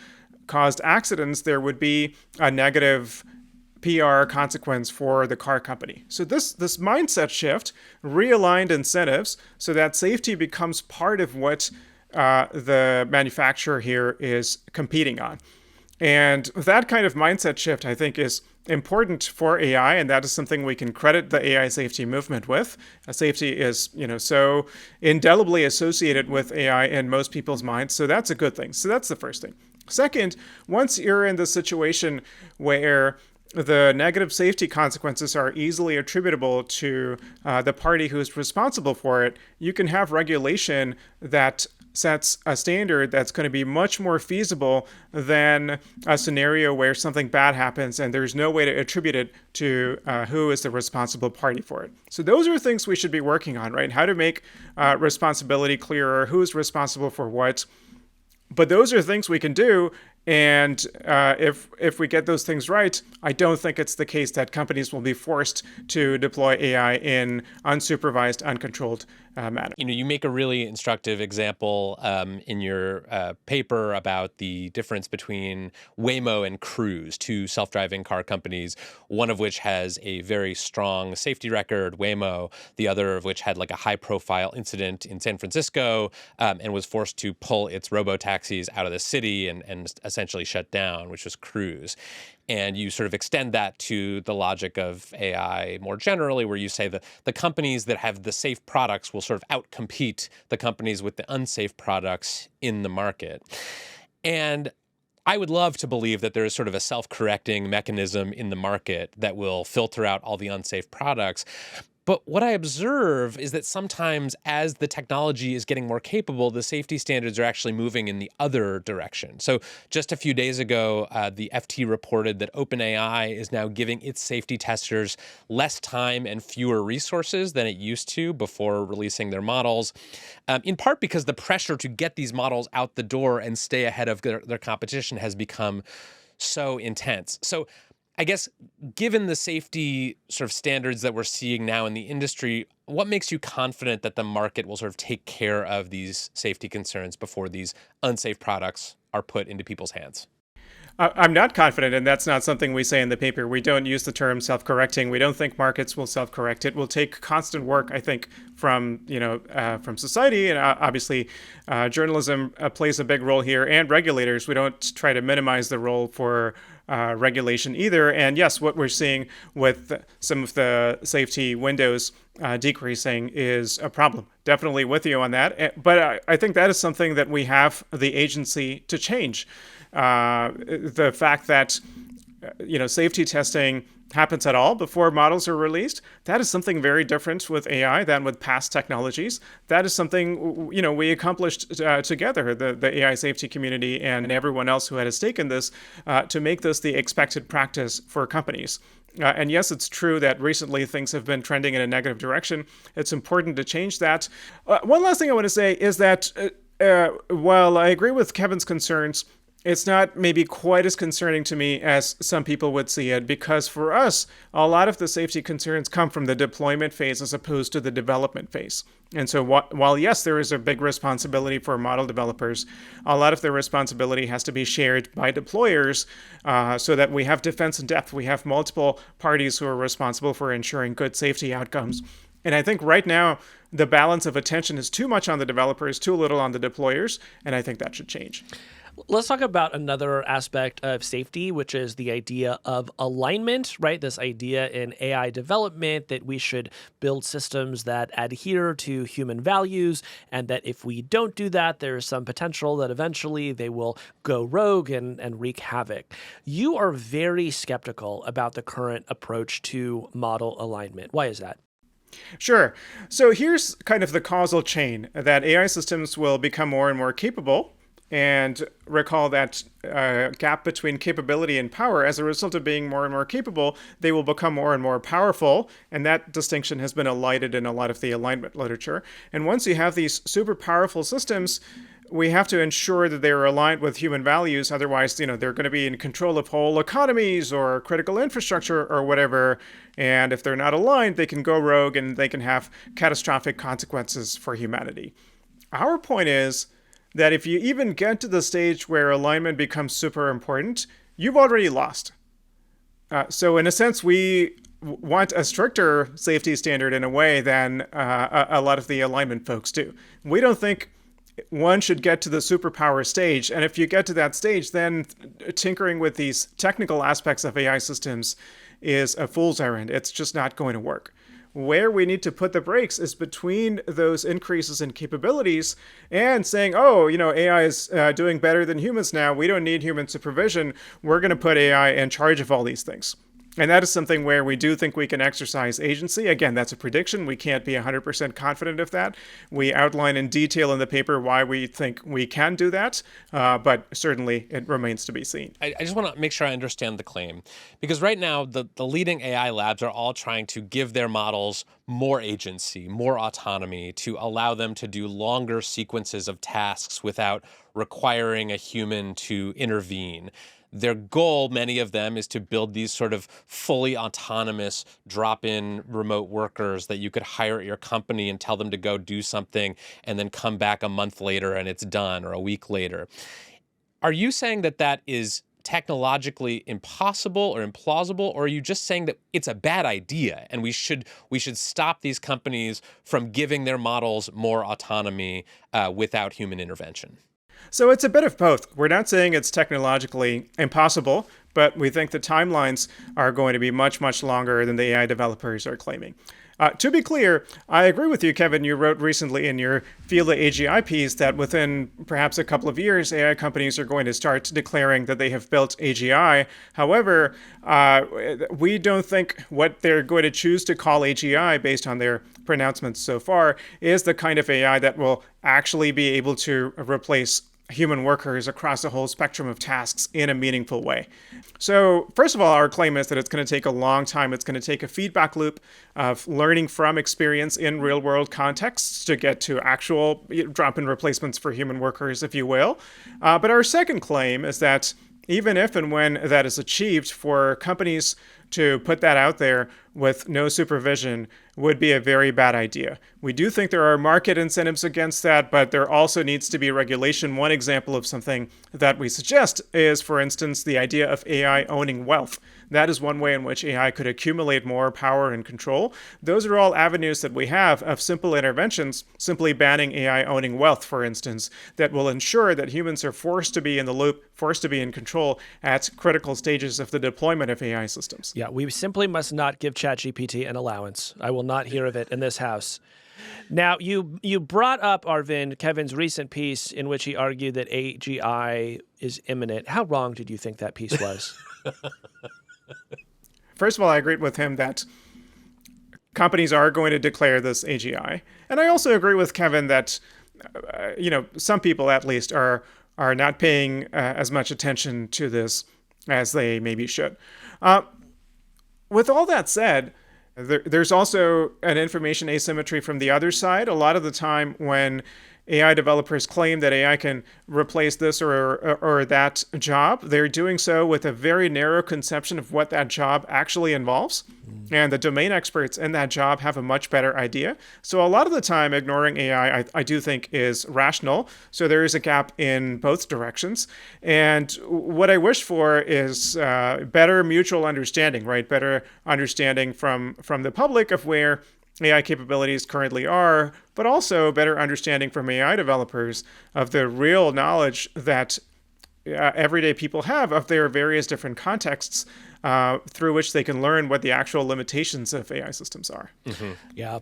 caused accidents, there would be a negative PR consequence for the car company. So this mindset shift realigned incentives so that safety becomes part of what the manufacturer here is competing on. And that kind of mindset shift, I think, is important for AI, and that is something we can credit the AI safety movement with. Safety is, so indelibly associated with AI in most people's minds, so that's a good thing. So that's the first thing. Second, once you're in the situation where the negative safety consequences are easily attributable to the party who's responsible for it, you can have regulation that sets a standard that's going to be much more feasible than a scenario where something bad happens and there's no way to attribute it to who is the responsible party for it. So those are things we should be working on, right? How to make responsibility clearer, who's responsible for what. But those are things we can do. And if we get those things right, I don't think it's the case that companies will be forced to deploy AI in unsupervised, uncontrolled manner. You make a really instructive example in your paper about the difference between Waymo and Cruise, two self-driving car companies, one of which has a very strong safety record, Waymo, the other of which had like a high-profile incident in San Francisco and was forced to pull its robo-taxis out of the city and essentially shut down, which was Cruise. And you sort of extend that to the logic of AI more generally, where you say that the companies that have the safe products will sort of outcompete the companies with the unsafe products in the market. And I would love to believe that there is sort of a self-correcting mechanism in the market that will filter out all the unsafe products. But what I observe is that sometimes as the technology is getting more capable, the safety standards are actually moving in the other direction. So just a few days ago, the FT reported that OpenAI is now giving its safety testers less time and fewer resources than it used to before releasing their models, in part because the pressure to get these models out the door and stay ahead of their competition has become so intense. So I guess given the safety sort of standards that we're seeing now in the industry, what makes you confident that the market will sort of take care of these safety concerns before these unsafe products are put into people's hands? I'm not confident, and that's not something we say in the paper. We don't use the term self-correcting. We don't think markets will self-correct. It will take constant work, I think, from from society, and obviously, journalism plays a big role here, and regulators. We don't try to minimize the role for regulation either. And yes, what we're seeing with some of the safety windows decreasing is a problem. Definitely with you on that. But I think that is something that we have the agency to change. The fact that safety testing happens at all before models are released, that is something very different with AI than with past technologies. That is something we accomplished together, the AI safety community and everyone else who had a stake in this, to make this the expected practice for companies. And yes, it's true that recently things have been trending in a negative direction. It's important to change that. One last thing I want to say is that while I agree with Kevin's concerns, it's not maybe quite as concerning to me as some people would see it, because for us, a lot of the safety concerns come from the deployment phase as opposed to the development phase. And so while yes, there is a big responsibility for model developers, a lot of the responsibility has to be shared by deployers so that we have defense in depth. We have multiple parties who are responsible for ensuring good safety outcomes. And I think right now, the balance of attention is too much on the developers, too little on the deployers, and I think that should change. Let's talk about another aspect of safety, which is the idea of alignment, right? This idea in AI development that we should build systems that adhere to human values, and that if we don't do that, there's some potential that eventually they will go rogue and wreak havoc. You are very skeptical about the current approach to model alignment. Why is that? Sure. So here's kind of the causal chain that AI systems will become more and more capable. And recall that gap between capability and power. As a result of being more and more capable, they will become more and more powerful. And that distinction has been elided in a lot of the alignment literature. And once you have these super powerful systems, we have to ensure that they're aligned with human values. Otherwise, they're going to be in control of whole economies or critical infrastructure or whatever. And if they're not aligned, they can go rogue and they can have catastrophic consequences for humanity. Our point is that if you even get to the stage where alignment becomes super important, you've already lost. So in a sense, we want a stricter safety standard in a way than a lot of the alignment folks do. We don't think one should get to the superpower stage. And if you get to that stage, then tinkering with these technical aspects of AI systems is a fool's errand. It's just not going to work. Where we need to put the brakes is between those increases in capabilities and saying, AI is doing better than humans now. We don't need human supervision. We're going to put AI in charge of all these things. And that is something where we do think we can exercise agency. Again, that's a prediction. We can't be 100% confident of that. We outline in detail in the paper why we think we can do that, but certainly it remains to be seen. I just want to make sure I understand the claim, because right now the leading AI labs are all trying to give their models more agency, more autonomy, to allow them to do longer sequences of tasks without requiring a human to intervene. Their goal, many of them, is to build these sort of fully autonomous drop-in remote workers that you could hire at your company and tell them to go do something and then come back a month later and it's done, or a week later. Are you saying that that is technologically impossible or implausible, or are you just saying that it's a bad idea and we should stop these companies from giving their models more autonomy without human intervention? So it's a bit of both. We're not saying it's technologically impossible, but we think the timelines are going to be much, much longer than the AI developers are claiming. To be clear, I agree with you, Kevin. You wrote recently in your Feel the AGI piece that within perhaps a couple of years, AI companies are going to start declaring that they have built AGI. However, we don't think what they're going to choose to call AGI based on their pronouncements so far is the kind of AI that will actually be able to replace human workers across a whole spectrum of tasks in a meaningful way. So first of all, our claim is that it's going to take a long time. It's going to take a feedback loop of learning from experience in real world contexts to get to actual drop-in replacements for human workers, if you will. But our second claim is that even if and when that is achieved, for companies to put that out there with no supervision would be a very bad idea. We do think there are market incentives against that, but there also needs to be regulation. One example of something that we suggest is, for instance, the idea of AI owning wealth. That is one way in which AI could accumulate more power and control. Those are all avenues that we have of simple interventions, simply banning AI owning wealth, for instance, that will ensure that humans are forced to be in the loop, forced to be in control at critical stages of the deployment of AI systems. Yeah, we simply must not give ChatGPT an allowance. I will not hear of it in this house. Now, you brought up, Arvind, Kevin's recent piece in which he argued that AGI is imminent. How wrong did you think that piece was? First of all, I agreed with him that companies are going to declare this AGI. And I also agree with Kevin that, some people at least are not paying as much attention to this as they maybe should. With all that said, there's also an information asymmetry from the other side. A lot of the time when AI developers claim that AI can replace this or that job, they're doing so with a very narrow conception of what that job actually involves. And the domain experts in that job have a much better idea. So a lot of the time, ignoring AI, I do think, is rational. So there is a gap in both directions. And what I wish for is better mutual understanding, right? Better understanding from the public of where AI capabilities currently are, but also better understanding from AI developers of the real knowledge that everyday people have of their various different contexts through which they can learn what the actual limitations of AI systems are. Mm-hmm. Yeah.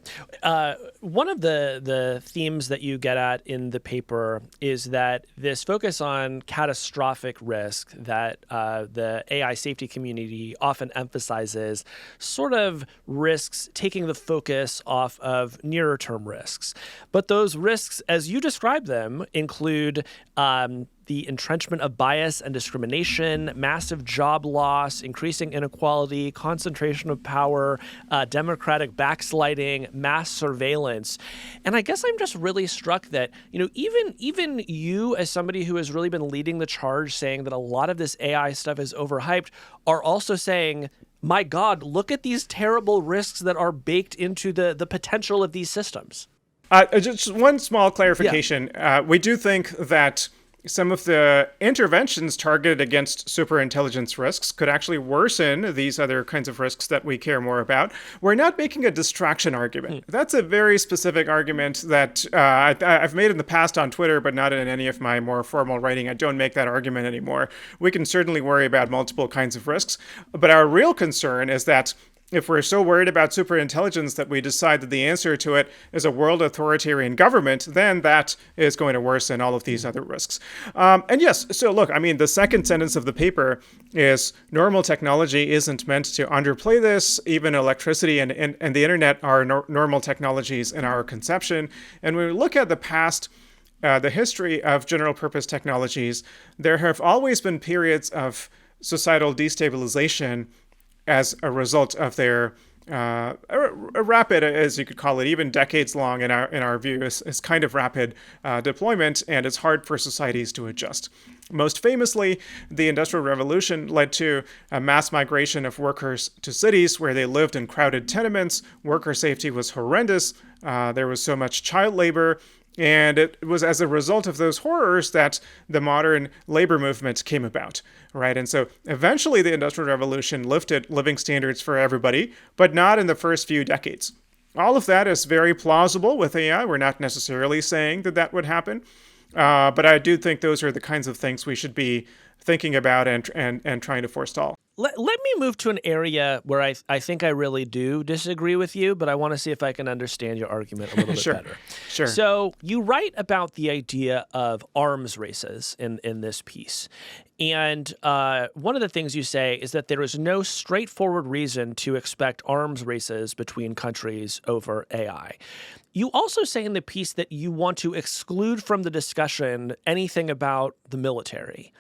One of the themes that you get at in the paper is that this focus on catastrophic risk that the AI safety community often emphasizes sort of risks taking the focus off of nearer term risks. But those risks, as you describe them, include the entrenchment of bias and discrimination, massive job loss, increasing inequality, concentration of power, democratic backsliding, mass surveillance. And I guess I'm just really struck that, even you as somebody who has really been leading the charge saying that a lot of this AI stuff is overhyped, are also saying, my God, look at these terrible risks that are baked into the potential of these systems. Just one small clarification. Yeah. We do think that some of the interventions targeted against superintelligence risks could actually worsen these other kinds of risks that we care more about. We're not making a distraction argument. That's a very specific argument that I've made in the past on Twitter, but not in any of my more formal writing. I don't make that argument anymore. We can certainly worry about multiple kinds of risks, but our real concern is that if we're so worried about superintelligence that we decide that the answer to it is a world authoritarian government, then that is going to worsen all of these other risks. And yes, so look, the second sentence of the paper is normal technology isn't meant to underplay this. Even electricity and the internet are normal technologies in our conception. And when we look at the past, the history of general purpose technologies, there have always been periods of societal destabilization as a result of their a rapid, as you could call it, even decades long in our view, is kind of rapid deployment, and it's hard for societies to adjust. Most famously, the Industrial Revolution led to a mass migration of workers to cities where they lived in crowded tenements. Worker safety was horrendous. There was so much child labor. And it was as a result of those horrors that the modern labor movement came about, right? And so eventually the Industrial Revolution lifted living standards for everybody, but not in the first few decades. All of that is very plausible with AI. We're not necessarily saying that would happen, but I do think those are the kinds of things we should be thinking about and trying to forestall. Let me move to an area where I think I really do disagree with you, but I want to see if I can understand your argument a little bit better. Sure. So you write about the idea of arms races in this piece. And one of the things you say is that there is no straightforward reason to expect arms races between countries over AI. You also say in the piece that you want to exclude from the discussion anything about the military.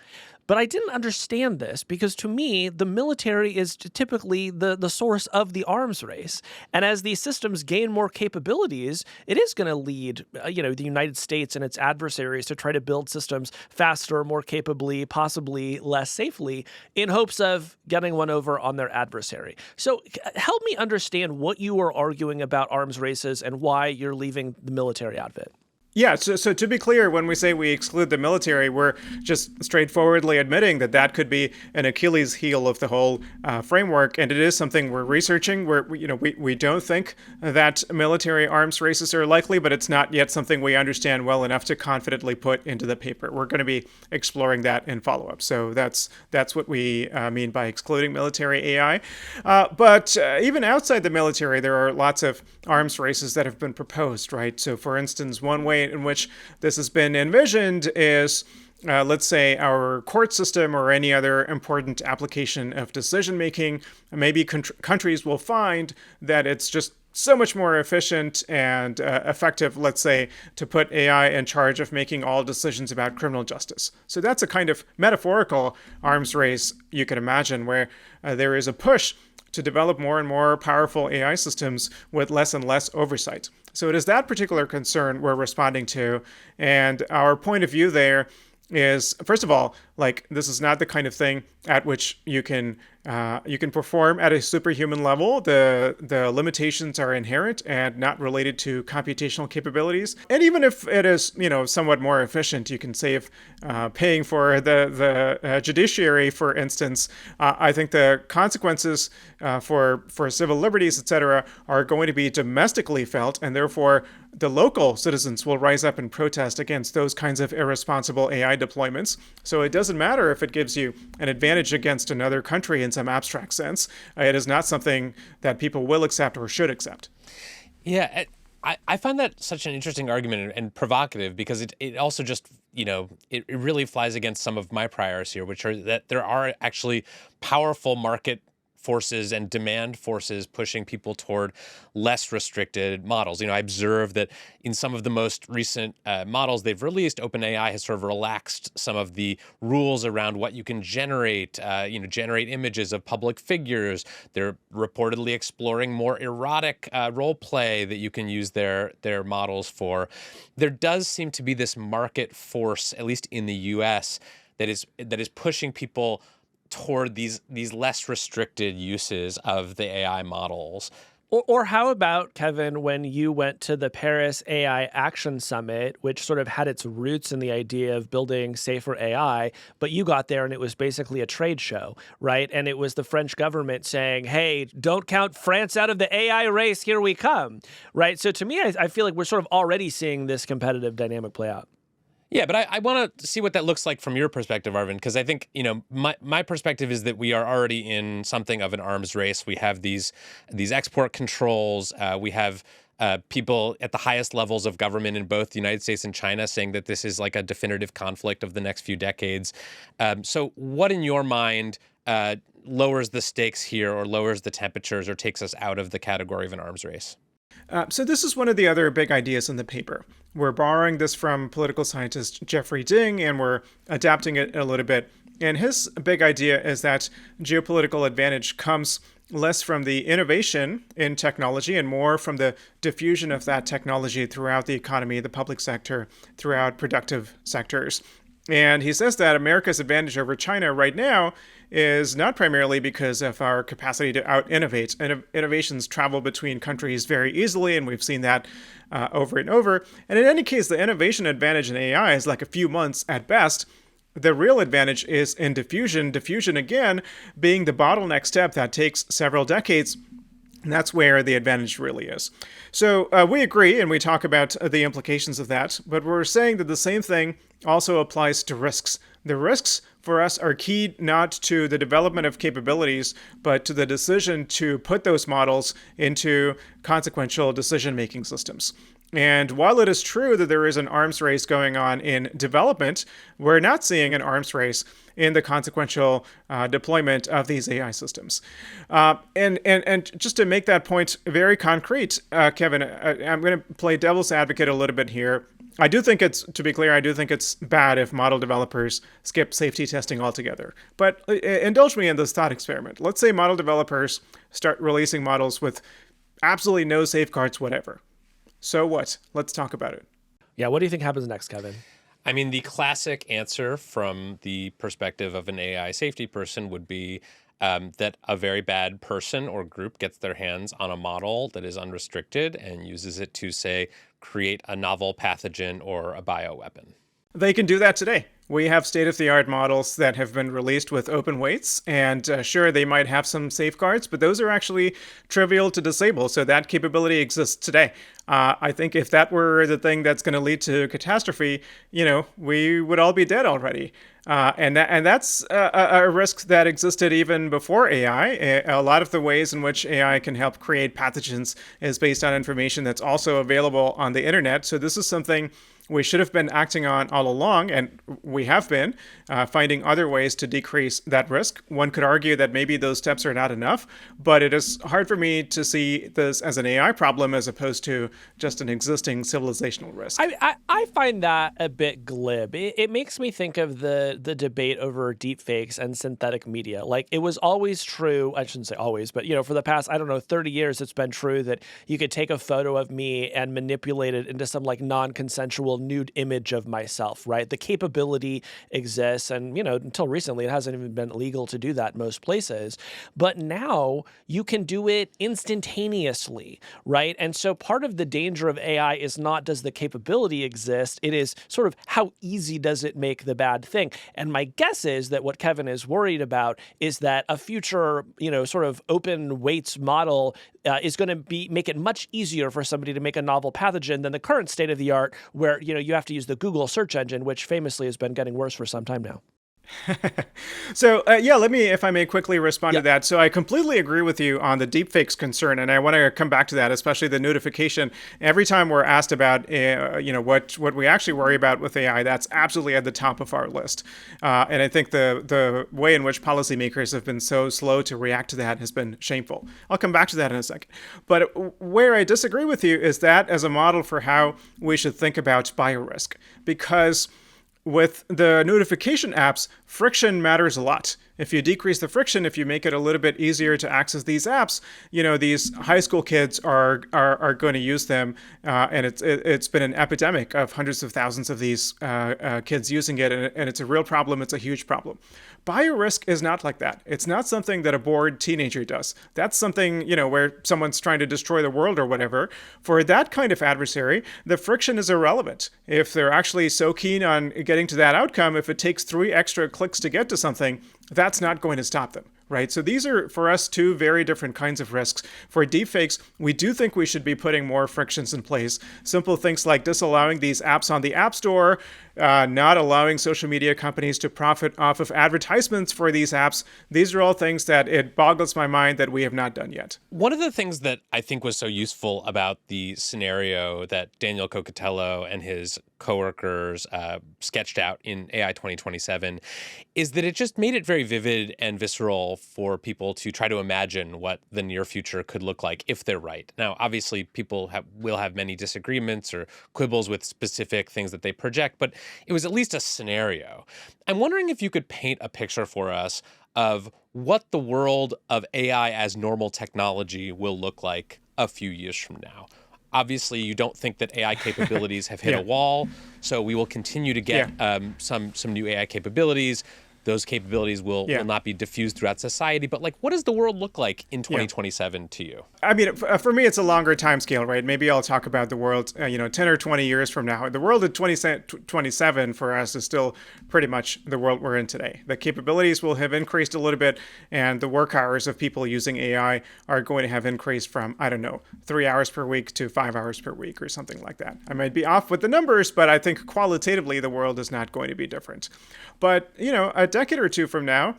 But I didn't understand this because to me, the military is typically the source of the arms race. And as these systems gain more capabilities, it is going to lead, the United States and its adversaries to try to build systems faster, more capably, possibly less safely, in hopes of getting one over on their adversary. So help me understand what you are arguing about arms races and why you're leaving the military out of it. Yeah, so to be clear, when we say we exclude the military, we're just straightforwardly admitting that that could be an Achilles heel of the whole framework, and it is something we're researching. We don't think that military arms races are likely, but it's not yet something we understand well enough to confidently put into the paper. We're going to be exploring that in follow-up. So that's what we mean by excluding military AI. But even outside the military, there are lots of arms races that have been proposed, right? So, for instance, one way in which this has been envisioned is, let's say, our court system or any other important application of decision making. Maybe countries will find that it's just so much more efficient and effective, let's say, to put AI in charge of making all decisions about criminal justice. So that's a kind of metaphorical arms race you can imagine, where there is a push to develop more and more powerful AI systems with less and less oversight. So it is that particular concern we're responding to. And our point of view there is, first of all, this is not the kind of thing at which you can perform at a superhuman level. The limitations are inherent and not related to computational capabilities. And even if it is, somewhat more efficient, you can save paying for the judiciary, for instance. I think the consequences for civil liberties, etc., are going to be domestically felt, and therefore the local citizens will rise up and protest against those kinds of irresponsible AI deployments. So it doesn't matter if it gives you an advantage against another country in some abstract sense. It is not something that people will accept or should accept. Yeah, I find that such an interesting argument and provocative, because it also just, it really flies against some of my priors here, which are that there are actually powerful market forces and demand forces pushing people toward less restricted models. I observe that in some of the most recent models they've released, OpenAI has sort of relaxed some of the rules around what you can generate, generate images of public figures. They're reportedly exploring more erotic role play that you can use their models for. There does seem to be this market force, at least in the US, that is pushing people toward these less restricted uses of the AI models. Or how about, Kevin, when you went to the Paris AI Action Summit, which sort of had its roots in the idea of building safer AI, but you got there and it was basically a trade show, right? And it was the French government saying, hey, don't count France out of the AI race, here we come, right? So to me, I feel like we're sort of already seeing this competitive dynamic play out. Yeah, but I want to see what that looks like from your perspective, Arvind, because I think, my perspective is that we are already in something of an arms race. We have these export controls. We have people at the highest levels of government in both the United States and China saying that this is like a definitive conflict of the next few decades. So what in your mind lowers the stakes here, or lowers the temperatures, or takes us out of the category of an arms race? So this is one of the other big ideas in the paper. We're borrowing this from political scientist Jeffrey Ding, and we're adapting it a little bit. And his big idea is that geopolitical advantage comes less from the innovation in technology and more from the diffusion of that technology throughout the economy, the public sector, throughout productive sectors. And he says that America's advantage over China right now is not primarily because of our capacity to out-innovate. And innovations travel between countries very easily, and we've seen that over and over. And in any case, the innovation advantage in AI is like a few months at best. The real advantage is in diffusion. Diffusion, again, being the bottleneck step that takes several decades. And that's where the advantage really is. So we agree, and we talk about the implications of that, but we're saying that the same thing also applies to risks. The risks for us are keyed not to the development of capabilities, but to the decision to put those models into consequential decision-making systems. And while it is true that there is an arms race going on in development, we're not seeing an arms race in the consequential deployment of these AI systems. And just to make that point very concrete, Kevin, I'm going to play devil's advocate a little bit here. I do think to be clear, I do think it's bad if model developers skip safety testing altogether. But indulge me in this thought experiment. Let's say model developers start releasing models with absolutely no safeguards, whatever. So what? Let's talk about it. Yeah, what do you think happens next, Kevin? I mean, the classic answer from the perspective of an AI safety person would be that a very bad person or group gets their hands on a model that is unrestricted and uses it to, say, create a novel pathogen or a bioweapon. They can do that today. We have state-of-the-art models that have been released with open weights, and sure, they might have some safeguards, but those are actually trivial to disable, so that capability exists today. I think if that were the thing that's going to lead to catastrophe, we would all be dead already. And that's a risk that existed even before AI. A lot of the ways in which AI can help create pathogens is based on information that's also available on the internet, so this is something we should have been acting on all along, and we have been finding other ways to decrease that risk. One could argue that maybe those steps are not enough, but it is hard for me to see this as an AI problem as opposed to just an existing civilizational risk. I find that a bit glib. It makes me think of the debate over deepfakes and synthetic media. Like, it was always true, I shouldn't say always, but for the past, 30 years, it's been true that you could take a photo of me and manipulate it into some non-consensual nude image of myself, right? The capability exists, and until recently it hasn't even been legal to do that in most places, but now you can do it instantaneously, right? And so part of the danger of AI is not does the capability exist, it is sort of how easy does it make the bad thing. And my guess is that what Kevin is worried about is that a future sort of open weights model is going to make it much easier for somebody to make a novel pathogen than the current state of the art, where you have to use the Google search engine, which famously has been getting worse for some time now. So, let me, if I may, quickly respond to that. So I completely agree with you on the deepfakes concern, and I want to come back to that, especially the notification. Every time we're asked about, what we actually worry about with AI, that's absolutely at the top of our list. And I think the way in which policymakers have been so slow to react to that has been shameful. I'll come back to that in a second. But where I disagree with you is that as a model for how we should think about biorisk, because with the notification apps, friction matters a lot. If you decrease the friction, if you make it a little bit easier to access these apps, these high school kids are going to use them, and it's been an epidemic of hundreds of thousands of these kids using it, and it's a real problem. It's a huge problem. Biorisk is not like that. It's not something that a bored teenager does. That's something, where someone's trying to destroy the world or whatever. For that kind of adversary, the friction is irrelevant. If they're actually so keen on getting to that outcome, if it takes 3 extra clicks to get to something, that's not going to stop them, right? So these are, for us, 2 very different kinds of risks. For deepfakes, we do think we should be putting more frictions in place. Simple things like disallowing these apps on the App Store, not allowing social media companies to profit off of advertisements for these apps. These are all things that it boggles my mind that we have not done yet. One of the things that I think was so useful about the scenario that Daniel Coccatello and his coworkers sketched out in AI 2027 is that it just made it very vivid and visceral for people to try to imagine what the near future could look like if they're right. Now, obviously, people will have many disagreements or quibbles with specific things that they project, but it was at least a scenario. I'm wondering if you could paint a picture for us of what the world of AI as normal technology will look like a few years from now. Obviously, you don't think that AI capabilities have hit a wall, so we will continue to get some new AI capabilities. Those capabilities will not be diffused throughout society. But what does the world look like in 2027 to you? I mean, for me, it's a longer time scale, right? Maybe I'll talk about the world, 10 or 20 years from now. The world of 2027 for us is still pretty much the world we're in today. The capabilities will have increased a little bit, and the work hours of people using AI are going to have increased from, 3 hours per week to 5 hours per week or something like that. I might be off with the numbers, but I think qualitatively the world is not going to be different. But, a decade or 2 from now,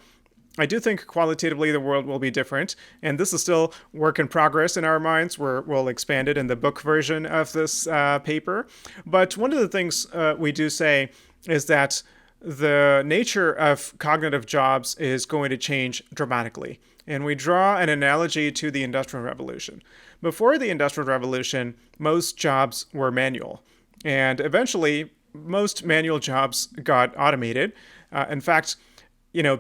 I do think qualitatively the world will be different, and this is still work in progress in our minds. We'll expand it in the book version of this paper. But one of the things we do say is that the nature of cognitive jobs is going to change dramatically. And we draw an analogy to the Industrial Revolution. Before the Industrial Revolution, most jobs were manual. And eventually, most manual jobs got automated. In fact,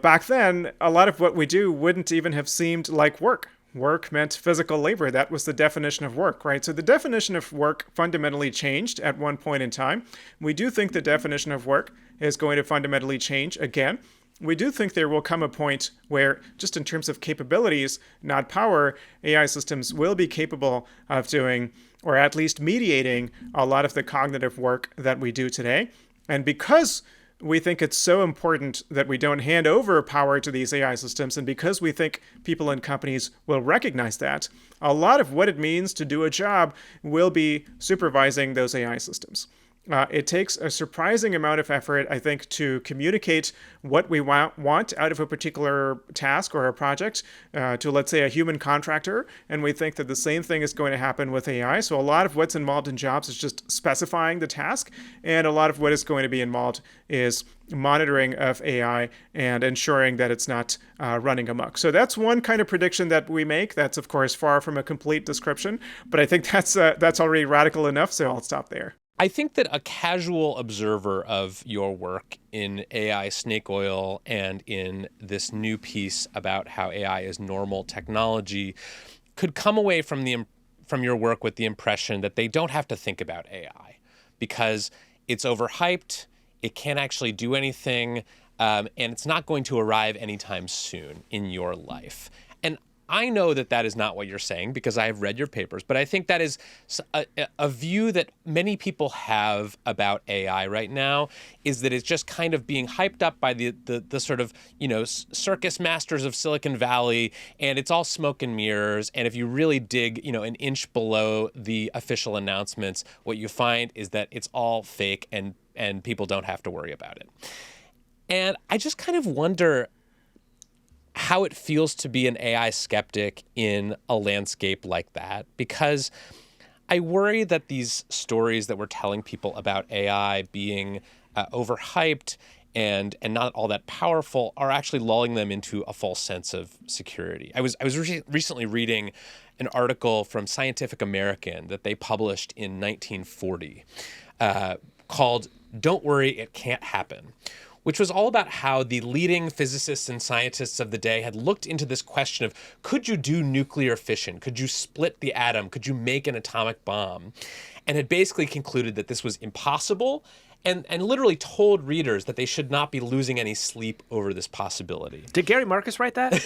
back then, a lot of what we do wouldn't even have seemed like work. Work meant physical labor. That was the definition of work, right? So the definition of work fundamentally changed at one point in time. We do think the definition of work is going to fundamentally change again. We do think there will come a point where, just in terms of capabilities, not power, AI systems will be capable of doing, or at least mediating, a lot of the cognitive work that we do today. And because we think it's so important that we don't hand over power to these AI systems, and because we think people and companies will recognize that, a lot of what it means to do a job will be supervising those AI systems. It takes a surprising amount of effort, I think, to communicate what we want out of a particular task or a project to, let's say, a human contractor. And we think that the same thing is going to happen with AI. So a lot of what's involved in jobs is just specifying the task. And a lot of what is going to be involved is monitoring of AI and ensuring that it's not running amok. So that's one kind of prediction that we make. That's, of course, far from a complete description. But I think that's already radical enough. So I'll stop there. I think that a casual observer of your work in AI snake oil and in this new piece about how AI is normal technology could come away from your work with the impression that they don't have to think about AI because it's overhyped, it can't actually do anything, and it's not going to arrive anytime soon in your life. And I know that that is not what you're saying because I have read your papers, but I think that is a view that many people have about AI right now, is that it's just kind of being hyped up by the sort of, circus masters of Silicon Valley, and it's all smoke and mirrors. And if you really dig, an inch below the official announcements, what you find is that it's all fake and people don't have to worry about it. And I just kind of wonder how it feels to be an AI skeptic in a landscape like that, because I worry that these stories that we're telling people about AI being overhyped and not all that powerful are actually lulling them into a false sense of security. I was recently reading an article from Scientific American that they published in 1940 called "Don't Worry, It Can't Happen," which was all about how the leading physicists and scientists of the day had looked into this question of, could you do nuclear fission? Could you split the atom? Could you make an atomic bomb? And had basically concluded that this was impossible and literally told readers that they should not be losing any sleep over this possibility. Did Gary Marcus write that?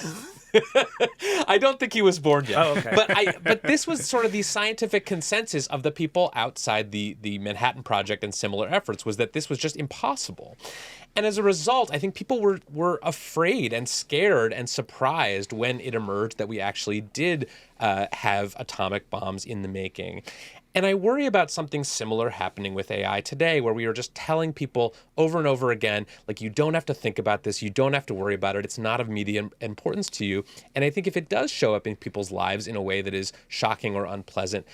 I don't think he was born yet. Oh, okay. But this was sort of the scientific consensus of the people outside the Manhattan Project and similar efforts, was that this was just impossible. And as a result, I think people were afraid and scared and surprised when it emerged that we actually did have atomic bombs in the making. And I worry about something similar happening with AI today, where we are just telling people over and over again, like, you don't have to think about this, you don't have to worry about it, it's not of immediate importance to you. And I think if it does show up in people's lives in a way that is shocking or unpleasant,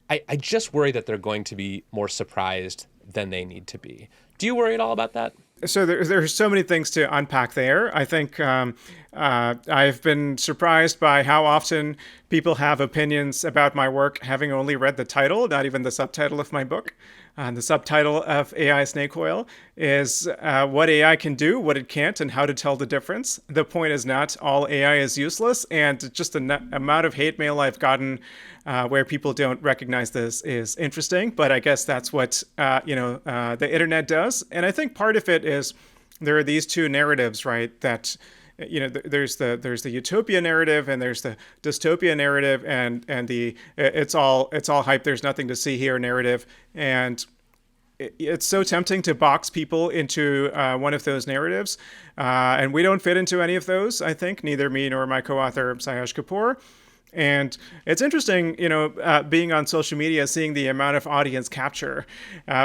I just worry that they're going to be more surprised than they need to be. Do you worry at all about that? So there's so many things to unpack there. I think I've been surprised by how often people have opinions about my work having only read the title, not even the subtitle of my book. The subtitle of AI Snake Oil is what AI can do, what it can't, and how to tell the difference. The point is not all AI is useless, and just the amount of hate mail I've gotten where people don't recognize this is interesting. But I guess that's what the internet does. And I think part of it is there are these two narratives, right? That there's the utopia narrative and there's the dystopia narrative, and the it's all hype, there's nothing to see here narrative. And it's so tempting to box people into one of those narratives, and we don't fit into any of those. I think neither me nor my co-author Sayash Kapoor. And it's interesting, being on social media, seeing the amount of audience capture.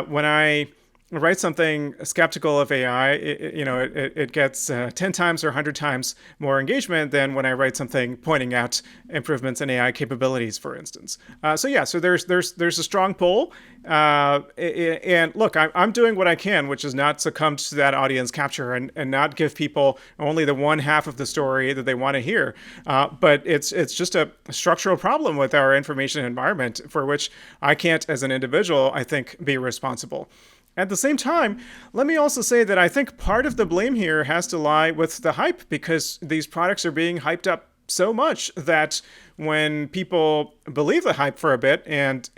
When I write something skeptical of AI, it gets 10 times or 100 times more engagement than when I write something pointing out improvements in AI capabilities, for instance. So there's a strong pull. And look, I'm doing what I can, which is not succumb to that audience capture and not give people only the one half of the story that they want to hear. But it's just a structural problem with our information environment for which I can't, as an individual, I think, be responsible. At the same time, let me also say that I think part of the blame here has to lie with the hype, because these products are being hyped up so much that when people believe the hype for a bit and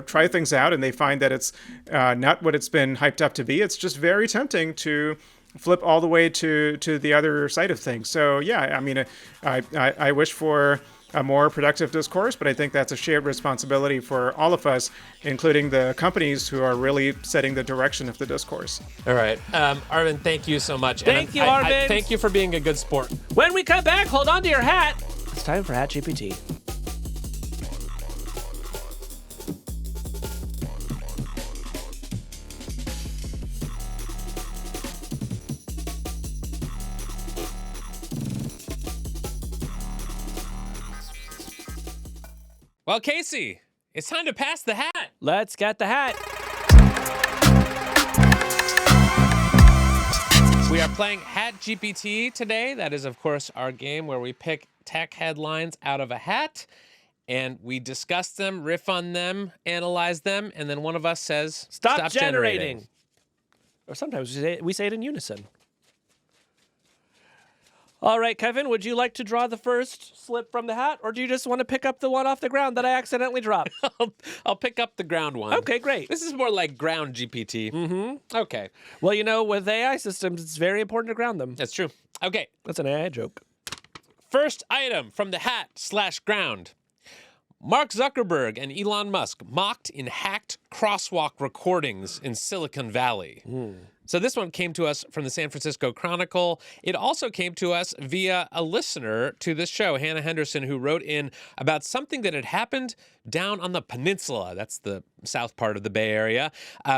try things out and they find that it's not what it's been hyped up to be, it's just very tempting to flip all the way to the other side of things. So yeah, I mean, I wish for a more productive discourse, but I think that's a shared responsibility for all of us, including the companies who are really setting the direction of the discourse. All right. Arvind, thank you so much. Thank you, Arvind. Thank you for being a good sport. When we come back, hold on to your hat. It's time for Hat GPT. Well, Casey, it's time to pass the hat. Let's get the hat. We are playing Hat GPT today. That is, of course, our game where we pick tech headlines out of a hat and we discuss them, riff on them, analyze them, and then one of us says, Stop generating. Or sometimes we say it in unison. All right, Kevin, would you like to draw the first slip from the hat, or do you just want to pick up the one off the ground that I accidentally dropped? I'll pick up the ground one. Okay, great. This is more like ground GPT. Mm-hmm. Okay. Well, with AI systems, it's very important to ground them. That's true. Okay. That's an AI joke. First item from the hat/ground. Mark Zuckerberg and Elon Musk mocked in hacked crosswalk recordings in Silicon Valley. So this one came to us from the San Francisco Chronicle. It also came to us via a listener to this show, Hannah Henderson, who wrote in about something that had happened down on the peninsula. That's the south part of the Bay Area,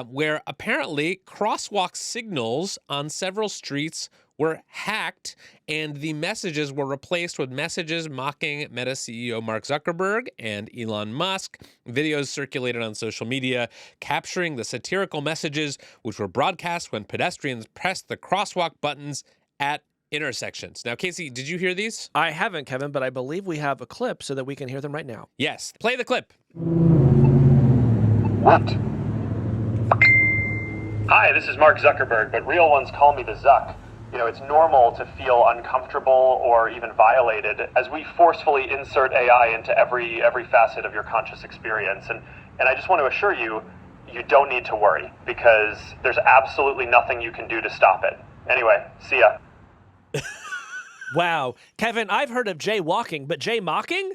where apparently crosswalk signals on several streets were hacked, and the messages were replaced with messages mocking Meta CEO Mark Zuckerberg and Elon Musk. Videos circulated on social media capturing the satirical messages which were broadcast when pedestrians pressed the crosswalk buttons at intersections. Now, Casey, did you hear these? I haven't, Kevin, but I believe we have a clip so that we can hear them right now. Yes. Play the clip. What? Hi, this is Mark Zuckerberg, but real ones call me the Zuck. It's normal to feel uncomfortable or even violated as we forcefully insert AI into every facet of your conscious experience. And I just want to assure you, you don't need to worry, because there's absolutely nothing you can do to stop it. Anyway, see ya. Wow. Kevin, I've heard of jaywalking, but jaymocking?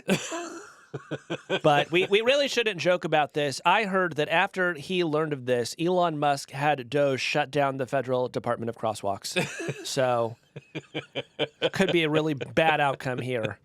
But we really shouldn't joke about this. I heard that after he learned of this, Elon Musk had Doge shut down the Federal Department of Crosswalks. So could be a really bad outcome here.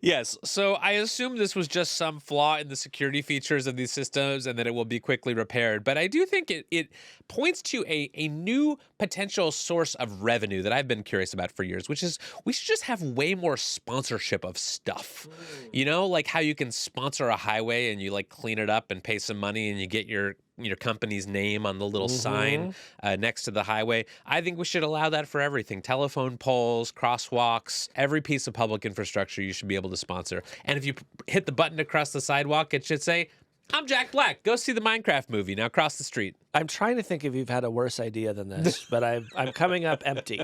Yes. So I assume this was just some flaw in the security features of these systems and that it will be quickly repaired. But I do think it points to a new potential source of revenue that I've been curious about for years, which is we should just have way more sponsorship of stuff. Like how you can sponsor a highway and you clean it up and pay some money and you get your company's name on the little sign next to the highway. I think we should allow that for everything. Telephone poles, crosswalks, every piece of public infrastructure you should be able to sponsor. And if you hit the button across the sidewalk, it should say, "I'm Jack Black. Go see the Minecraft movie. Now cross the street." I'm trying to think if you've had a worse idea than this, but I'm coming up empty.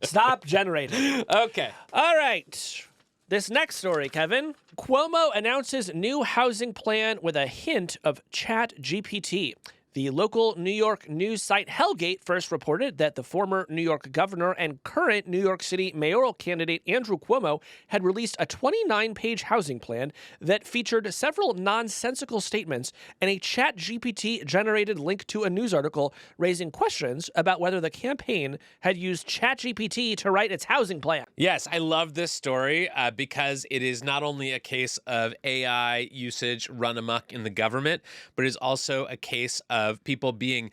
Stop generating. Okay. All right. This next story, Kevin. Cuomo announces new housing plan with a hint of Chat GPT. The local New York news site Hellgate first reported that the former New York governor and current New York City mayoral candidate Andrew Cuomo had released a 29-page housing plan that featured several nonsensical statements and a Chat GPT-generated link to a news article raising questions about whether the campaign had used Chat GPT to write its housing plan. Yes, I love this story because it is not only a case of AI usage run amok in the government, but it is also a case of of people being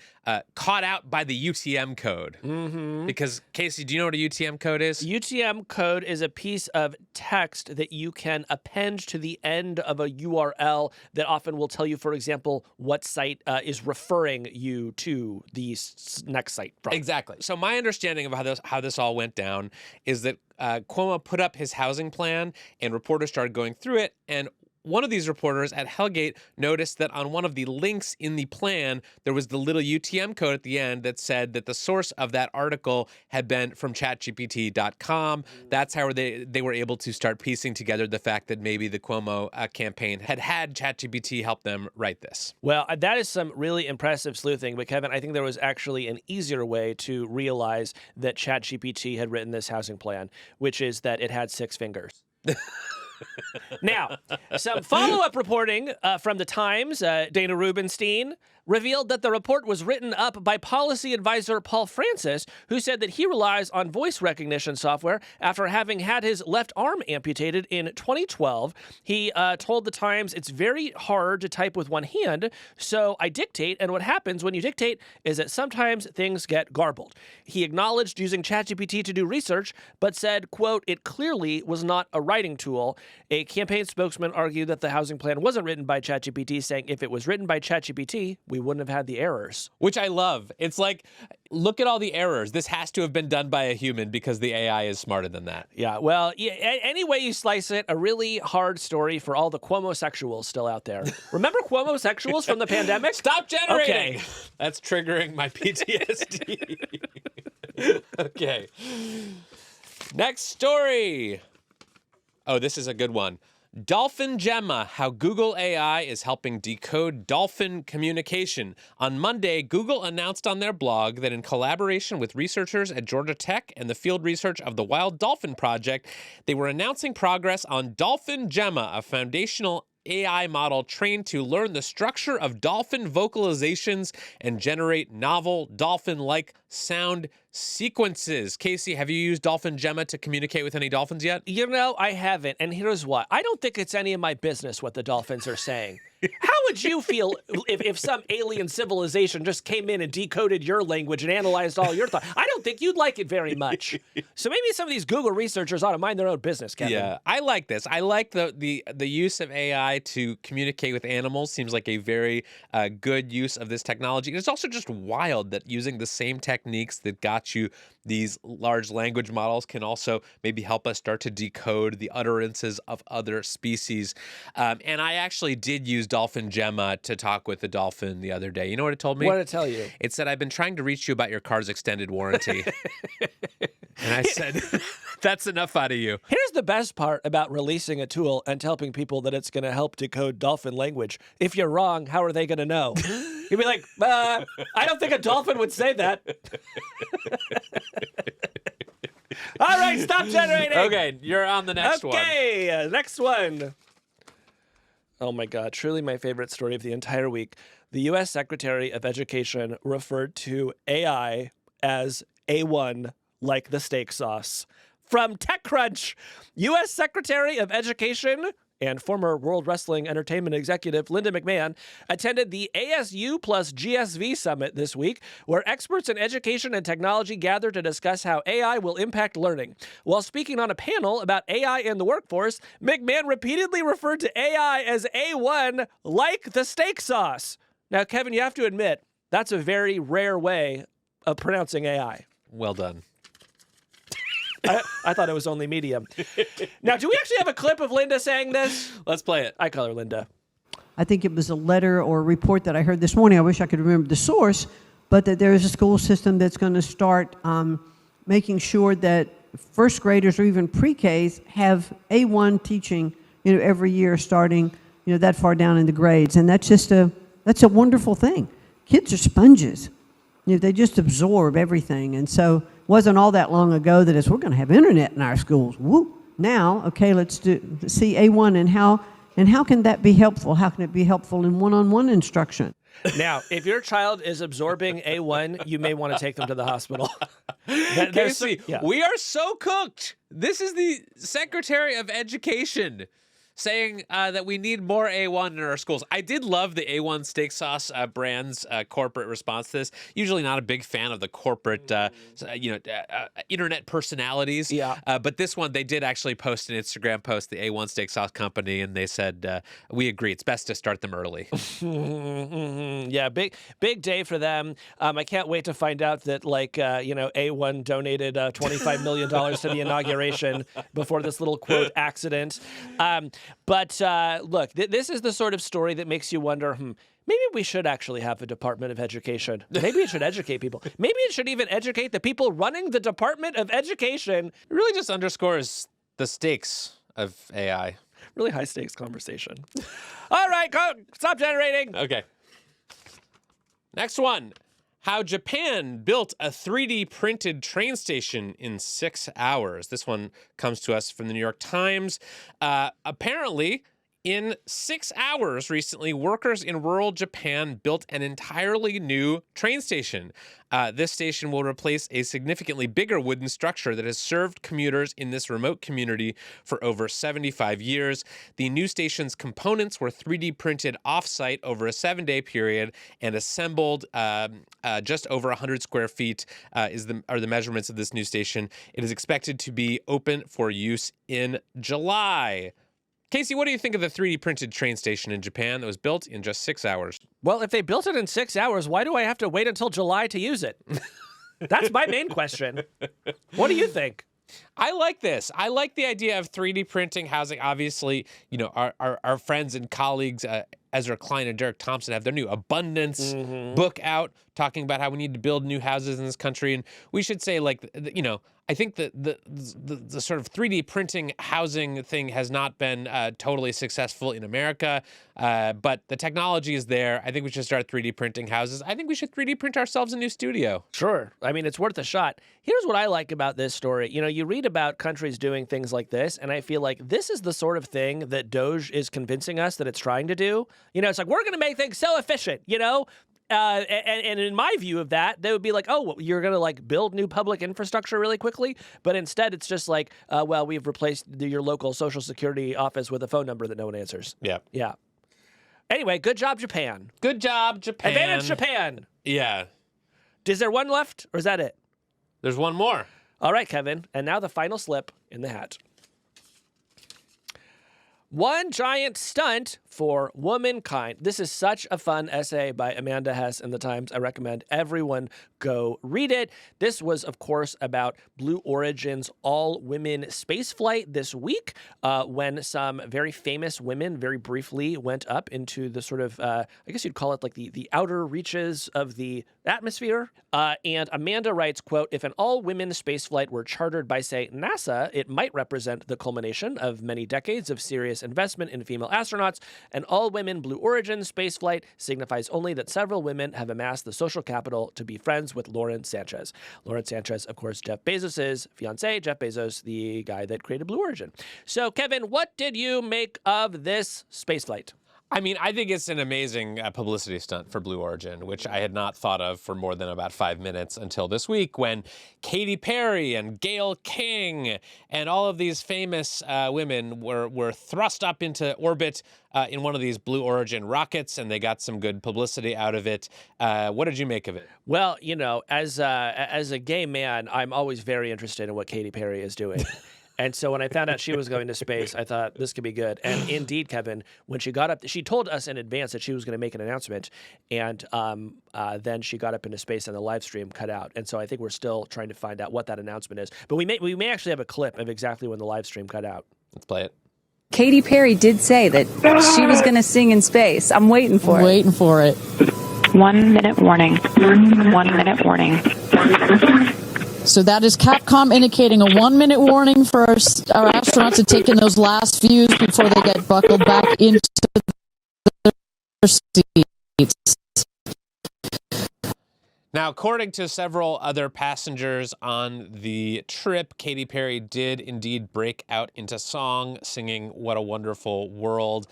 caught out by the UTM code. Mm-hmm. Because, Casey, do you know what a UTM code is? UTM code is a piece of text that you can append to the end of a URL that often will tell you, for example, what site is referring you to the next site from. Exactly. So my understanding of how this all went down is that Cuomo put up his housing plan and reporters started going through it, and one of these reporters at Hellgate noticed that on one of the links in the plan, there was the little UTM code at the end that said that the source of that article had been from chatgpt.com. That's how they were able to start piecing together the fact that maybe the Cuomo campaign had ChatGPT help them write this. Well, that is some really impressive sleuthing. But Kevin, I think there was actually an easier way to realize that ChatGPT had written this housing plan, which is that it had 6 fingers. Now, some follow-up reporting from the Times, Dana Rubenstein, revealed that the report was written up by policy advisor Paul Francis, who said that he relies on voice recognition software after having had his left arm amputated in 2012. He told the Times, "It's very hard to type with one hand, so I dictate, and what happens when you dictate is that sometimes things get garbled." He acknowledged using ChatGPT to do research, but said, quote, "It clearly was not a writing tool." A campaign spokesman argued that the housing plan wasn't written by ChatGPT, saying if it was written by ChatGPT, we wouldn't have had the errors. Which I love. It's like, look at all the errors. This has to have been done by a human because the AI is smarter than that. Yeah, well, any way you slice it, a really hard story for all the Cuomo-sexuals still out there. Remember Cuomo-sexuals from the pandemic? Stop generating! Okay. That's triggering my PTSD. Okay. Next story. Oh, this is a good one. Dolphin Gemma, how Google AI is helping decode dolphin communication. On Monday, Google announced on their blog that in collaboration with researchers at Georgia Tech and the field research of the Wild Dolphin Project, they were announcing progress on Dolphin Gemma, a foundational AI model trained to learn the structure of dolphin vocalizations and generate novel dolphin-like sound sequences. Casey, have you used Dolphin Gemma to communicate with any dolphins yet? You know, I haven't, and here's why. I don't think it's any of my business what the dolphins are saying. How would you feel if some alien civilization just came in and decoded your language and analyzed all your thoughts? I don't think you'd like it very much. So maybe some of these Google researchers ought to mind their own business, Kevin. Yeah, I like this. I like the use of AI to communicate with animals. Seems like a very good use of this technology. It's also just wild that using the same techniques that got you these large language models can also maybe help us start to decode the utterances of other species. And I actually did use Dolphin Gemma to talk with the dolphin the other day. You know what it told me? What did it tell you? It said, "I've been trying to reach you about your car's extended warranty." And I said, "That's enough out of you." Here's the best part about releasing a tool and telling people that it's going to help decode dolphin language. If you're wrong, how are they going to know? You'd be like, I don't think a dolphin would say that. All right, stop generating. Okay, you're on the next one. Okay, next one. Oh my God, truly my favorite story of the entire week. The U.S. Secretary of Education referred to AI as A1, like the steak sauce. From TechCrunch, U.S. Secretary of Education and former World Wrestling Entertainment executive Linda McMahon attended the ASU plus GSV Summit this week, where experts in education and technology gathered to discuss how AI will impact learning. While speaking on a panel about AI in the workforce, McMahon repeatedly referred to AI as A1, like the steak sauce. Now, Kevin, you have to admit, that's a very rare way of pronouncing AI. Well done. I thought it was only medium. Now, do we actually have a clip of Linda saying this? Let's play it. I call her Linda. I think it was a letter or a report that I heard this morning. I wish I could remember the source, but that there is a school system that's going to start making sure that first graders or even pre-Ks have A1 teaching, every year starting, that far down in the grades. And that's a wonderful thing. Kids are sponges. They just absorb everything. And so it wasn't all that long ago that we're going to have internet in our schools. Woo! Now, okay, let's see A1 and how can that be helpful? How can it be helpful in one-on-one instruction? Now, if your child is absorbing A1, you may want to take them to the hospital. Casey, we are so cooked. This is the Secretary of Education. saying that we need more A1 in our schools. I did love the A1 steak sauce brand's corporate response to this. Usually not a big fan of the corporate, internet personalities. Yeah. But this one, they did actually post an Instagram post, the A1 steak sauce company, and they said, we agree, it's best to start them early. Yeah, big day for them. I can't wait to find out that A1 donated $25 million to the inauguration before this little quote accident. But look, this is the sort of story that makes you wonder, maybe we should actually have a Department of Education. Maybe it should educate people. Maybe it should even educate the people running the Department of Education. It really just underscores the stakes of AI. Really high stakes conversation. All right, go. Stop generating. Okay. Next one. How Japan built a 3D printed train station in 6 hours. This one comes to us from the New York Times. Apparently, in 6 hours recently, workers in rural Japan built an entirely new train station. This station will replace a significantly bigger wooden structure that has served commuters in this remote community for over 75 years. The new station's components were 3D printed off-site over a 7-day period and assembled just over 100 square feet are the measurements of this new station. It is expected to be open for use in July. Casey, what do you think of the 3D printed train station in Japan that was built in just 6 hours? Well, if they built it in 6 hours, why do I have to wait until July to use it? That's my main question. What do you think? I like this. I like the idea of 3D printing housing. Obviously, our friends and colleagues, Ezra Klein and Derek Thompson, have their new Abundance book out talking about how we need to build new houses in this country. And we should say, I think that the sort of 3D printing housing thing has not been totally successful in America, but the technology is there. I think we should start 3D printing houses. I think we should 3D print ourselves a new studio. Sure. I mean, it's worth a shot. Here's what I like about this story. You read about countries doing things like this, and I feel like this is the sort of thing that Doge is convincing us that it's trying to do. It's like, we're going to make things so efficient, and in my view of that, they would be like, oh, well, you're going to build new public infrastructure really quickly. But instead, it's just like, we've replaced your local Social Security office with a phone number that no one answers. Yeah. Yeah. Anyway, good job, Japan. Good job, Japan. Advantage, Japan. Yeah. Is there one left, or is that it? There's one more. All right, Kevin. And now the final slip in the hat. One giant stunt for Womankind. This is such a fun essay by Amanda Hess in the Times. I recommend everyone go read it. This was, of course, about Blue Origin's all-women spaceflight this week when some very famous women very briefly went up into the sort of, I guess you'd call it like the outer reaches of the atmosphere. And Amanda writes, quote, if an all-women spaceflight were chartered by, say, NASA, it might represent the culmination of many decades of serious investment in female astronauts. An all-women Blue Origin spaceflight signifies only that several women have amassed the social capital to be friends with Lauren Sanchez. Lauren Sanchez, of course, Jeff Bezos' fiancé, Jeff Bezos, the guy that created Blue Origin. So, Kevin, what did you make of this spaceflight? I mean, I think it's an amazing publicity stunt for Blue Origin, which I had not thought of for more than about 5 minutes until this week when Katy Perry and Gayle King and all of these famous women were thrust up into orbit in one of these Blue Origin rockets, and they got some good publicity out of it. What did you make of it? Well, as a gay man, I'm always very interested in what Katy Perry is doing. And so when I found out she was going to space, I thought this could be good. And indeed, Kevin, when she got up, she told us in advance that she was going to make an announcement. And then she got up into space and the live stream cut out. And so I think we're still trying to find out what that announcement is. But we may actually have a clip of exactly when the live stream cut out. Let's play it. Katy Perry did say that she was going to sing in space. I'm waiting for it. Waiting for it. 1 minute warning. 1 minute warning. So that is Capcom indicating a 1 minute warning for our astronauts to take in those last views before they get buckled back into their seats. Now, according to several other passengers on the trip, Katy Perry did indeed break out into song, singing What a Wonderful World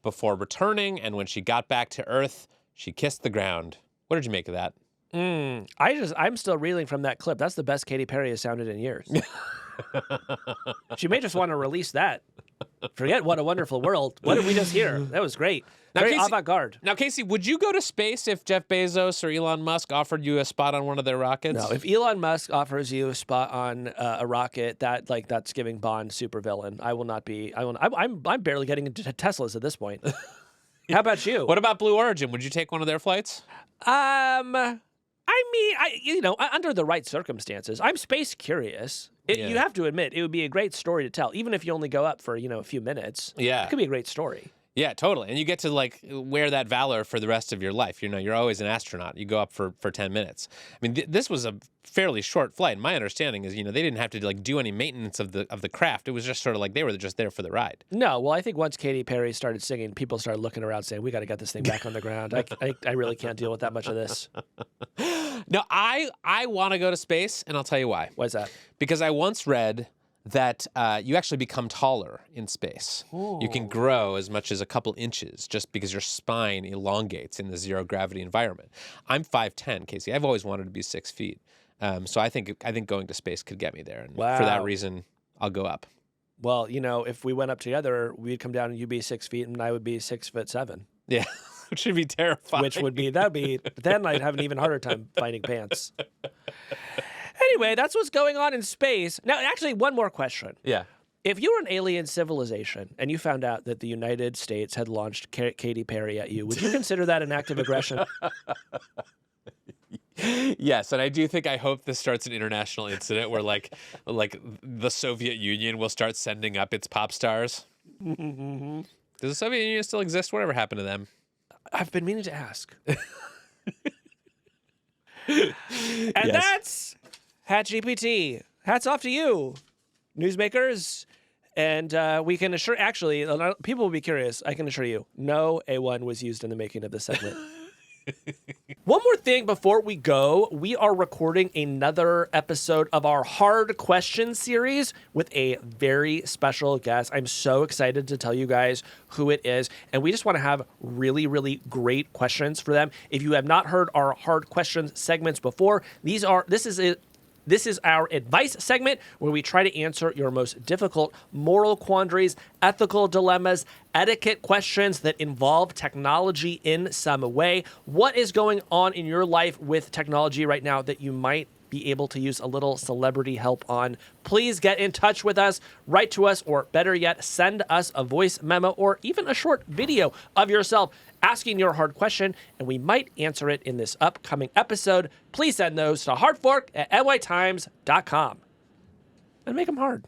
before returning. And when she got back to Earth, she kissed the ground. What did you make of that? I'm still reeling from that clip. That's the best Katy Perry has sounded in years. She may just want to release that. Forget What a Wonderful World. What did we just hear? That was great. Now, Very Casey- avant-garde. Now, Casey, would you go to space if Jeff Bezos or Elon Musk offered you a spot on one of their rockets? No, if Elon Musk offers you a spot on a rocket, that's giving Bond supervillain. I will not be. I'm barely getting into Teslas at this point. How about you? What about Blue Origin? Would you take one of their flights? Under the right circumstances, I'm space curious. Yeah. You have to admit, it would be a great story to tell, even if you only go up for a few minutes. Yeah. It could be a great story. Yeah, totally. And you get to wear that valor for the rest of your life. You're always an astronaut. You go up for 10 minutes. I mean, this was a fairly short flight. My understanding is, they didn't have to do any maintenance of the craft. It was just sort of they were just there for the ride. No, well, I think once Katy Perry started singing, people started looking around saying, we got to get this thing back on the ground. I really can't deal with that much of this. No, I want to go to space, and I'll tell you why. Why's that? Because I once read that you actually become taller in space. Ooh. You can grow as much as a couple inches just because your spine elongates in the zero gravity environment. I'm 5'10", Casey. I've always wanted to be 6 feet. So I think going to space could get me there. And Wow. for that reason, I'll go up. Well, if we went up together, we'd come down and you'd be 6 feet and I would be 6'7". Yeah, which would be terrifying. Then I'd have an even harder time finding pants. Anyway, that's what's going on in space. Now, actually, one more question. Yeah. If you were an alien civilization and you found out that the United States had launched Katy Perry at you, would you consider that an act of aggression? Yes, and I hope this starts an international incident where like the Soviet Union will start sending up its pop stars. Mm-hmm. Does the Soviet Union still exist? Whatever happened to them? I've been meaning to ask. And that's HatGPT. Hats off to you, newsmakers. And we can assure, actually, people will be curious. I can assure you, no A1 was used in the making of this segment. One more thing before we go. We are recording another episode of our Hard Questions series with a very special guest. I'm so excited to tell you guys who it is. And we just want to have really, really great questions for them. If you have not heard our Hard Questions segments before, this is our advice segment where we try to answer your most difficult moral quandaries, ethical dilemmas, etiquette questions that involve technology in some way. What is going on in your life with technology right now that you might be able to use a little celebrity help on? Please get in touch with us, write to us, or better yet, send us a voice memo or even a short video of yourself asking your hard question, and we might answer it in this upcoming episode. Please send those to hardfork@nytimes.com. And make them hard.